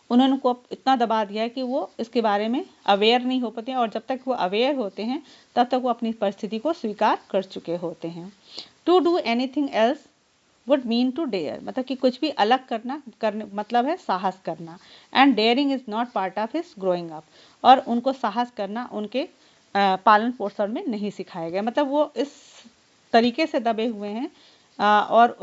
उन्होंने को इतना दबा दिया है कि वो इसके बारे में अवेयर नहीं हो पाते हैं, और जब तक वो अवेयर होते हैं तब तक वो अपनी परिस्थिति को स्वीकार कर चुके होते हैं। To do anything else would mean to dare, मतलब कि कुछ भी अलग करने मतलब है साहस करना। And daring is not part of his growing up, और उनको साहस करना उनके पालन पोषण में नहीं सिखाया गया, मतलब वो इस तरीके से दबे हुए हैं और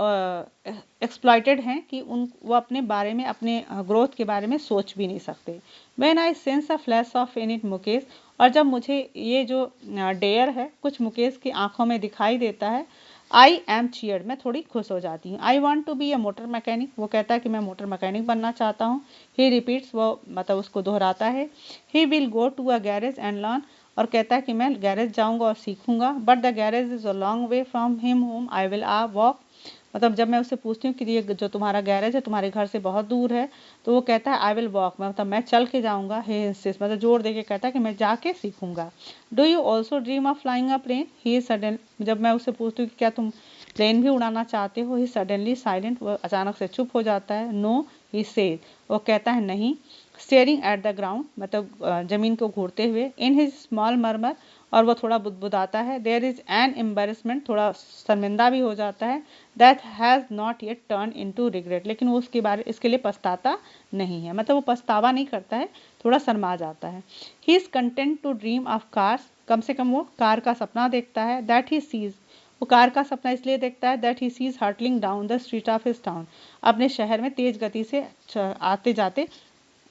एक्सप्लॉइटेड हैं कि वो अपने बारे में, अपने ग्रोथ के बारे में सोच भी नहीं सकते। When I sense a flash of in it Mukesh, और जब मुझे ये जो डेयर है कुछ मुकेश की आंखों में दिखाई देता है, आई एम चीयर्ड, मैं थोड़ी खुश हो जाती हूँ। I want to be a motor mechanic, वो कहता है कि मैं मोटर मैकेनिक बनना चाहता हूँ। ही रिपीट्स, वो मतलब उसको दोहराता है। He will go to a garage and learn, और कहता है कि मैं गैरेज जाऊंगा और सीखूंगा। But the garage is a long way from him home I will walk, मतलब जब मैं उससे पूछती हूँ कि ये जो तुम्हारा गैरेज है तुम्हारे घर से बहुत दूर है, तो वो कहता है आई विल वॉक, मतलब मैं चल के जाऊंगा। ही इंसिस्ट, मतलब जोर दे के कहता है कि मैं जाके सीखूंगा। Do you also dream of flying a plane, he sudden, जब मैं उससे पूछती हूँ कि क्या तुम प्लेन भी उड़ाना चाहते हो, ही सडनली साइलेंट, वो अचानक से चुप हो जाता है। नो, ही सेज, वो कहता है नहीं। स्टेयरिंग एट द ग्राउंड, मतलब जमीन को घूरते हुए। इन हिज स्मॉल मर्मर, और वो थोड़ा बुदबुदाता है। देयर इज एन एम्बेरसमेंट, थोड़ा शर्मिंदा भी हो जाता है। That has not yet turn into regret, लेकिन वो इसके लिए पछताता नहीं है, मतलब वो पछतावा नहीं करता है, थोड़ा शर्मा जाता है। He is content to dream of cars, कम से कम वो कार का सपना देखता है। दैट ही सीज, वो कार का सपना इसलिए देखता है that he sees hurtling down the street of his town, अपने शहर में तेज गति से आते जाते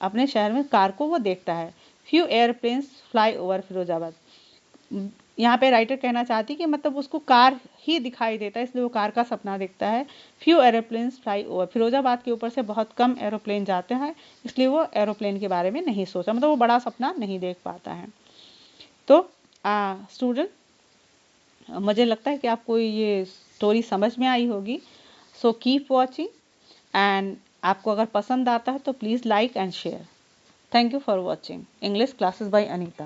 अपने शहर में कार को वो देखता है। Few airplanes fly over Firozabad, यहाँ पे राइटर कहना चाहती कि मतलब उसको कार ही दिखाई देता है, इसलिए वो कार का सपना देखता है। Few aeroplanes fly over, Firozabad के ऊपर से बहुत कम एरोप्लेन जाते हैं, इसलिए वो एरोप्लेन के बारे में नहीं सोचा, मतलब वो बड़ा सपना नहीं देख पाता है। तो स्टूडेंट, मुझे लगता है कि आपको ये स्टोरी समझ में आई होगी। सो कीप वॉचिंग, एंड आपको अगर पसंद आता है तो please like and share. Thank you for watching English classes bye Anita.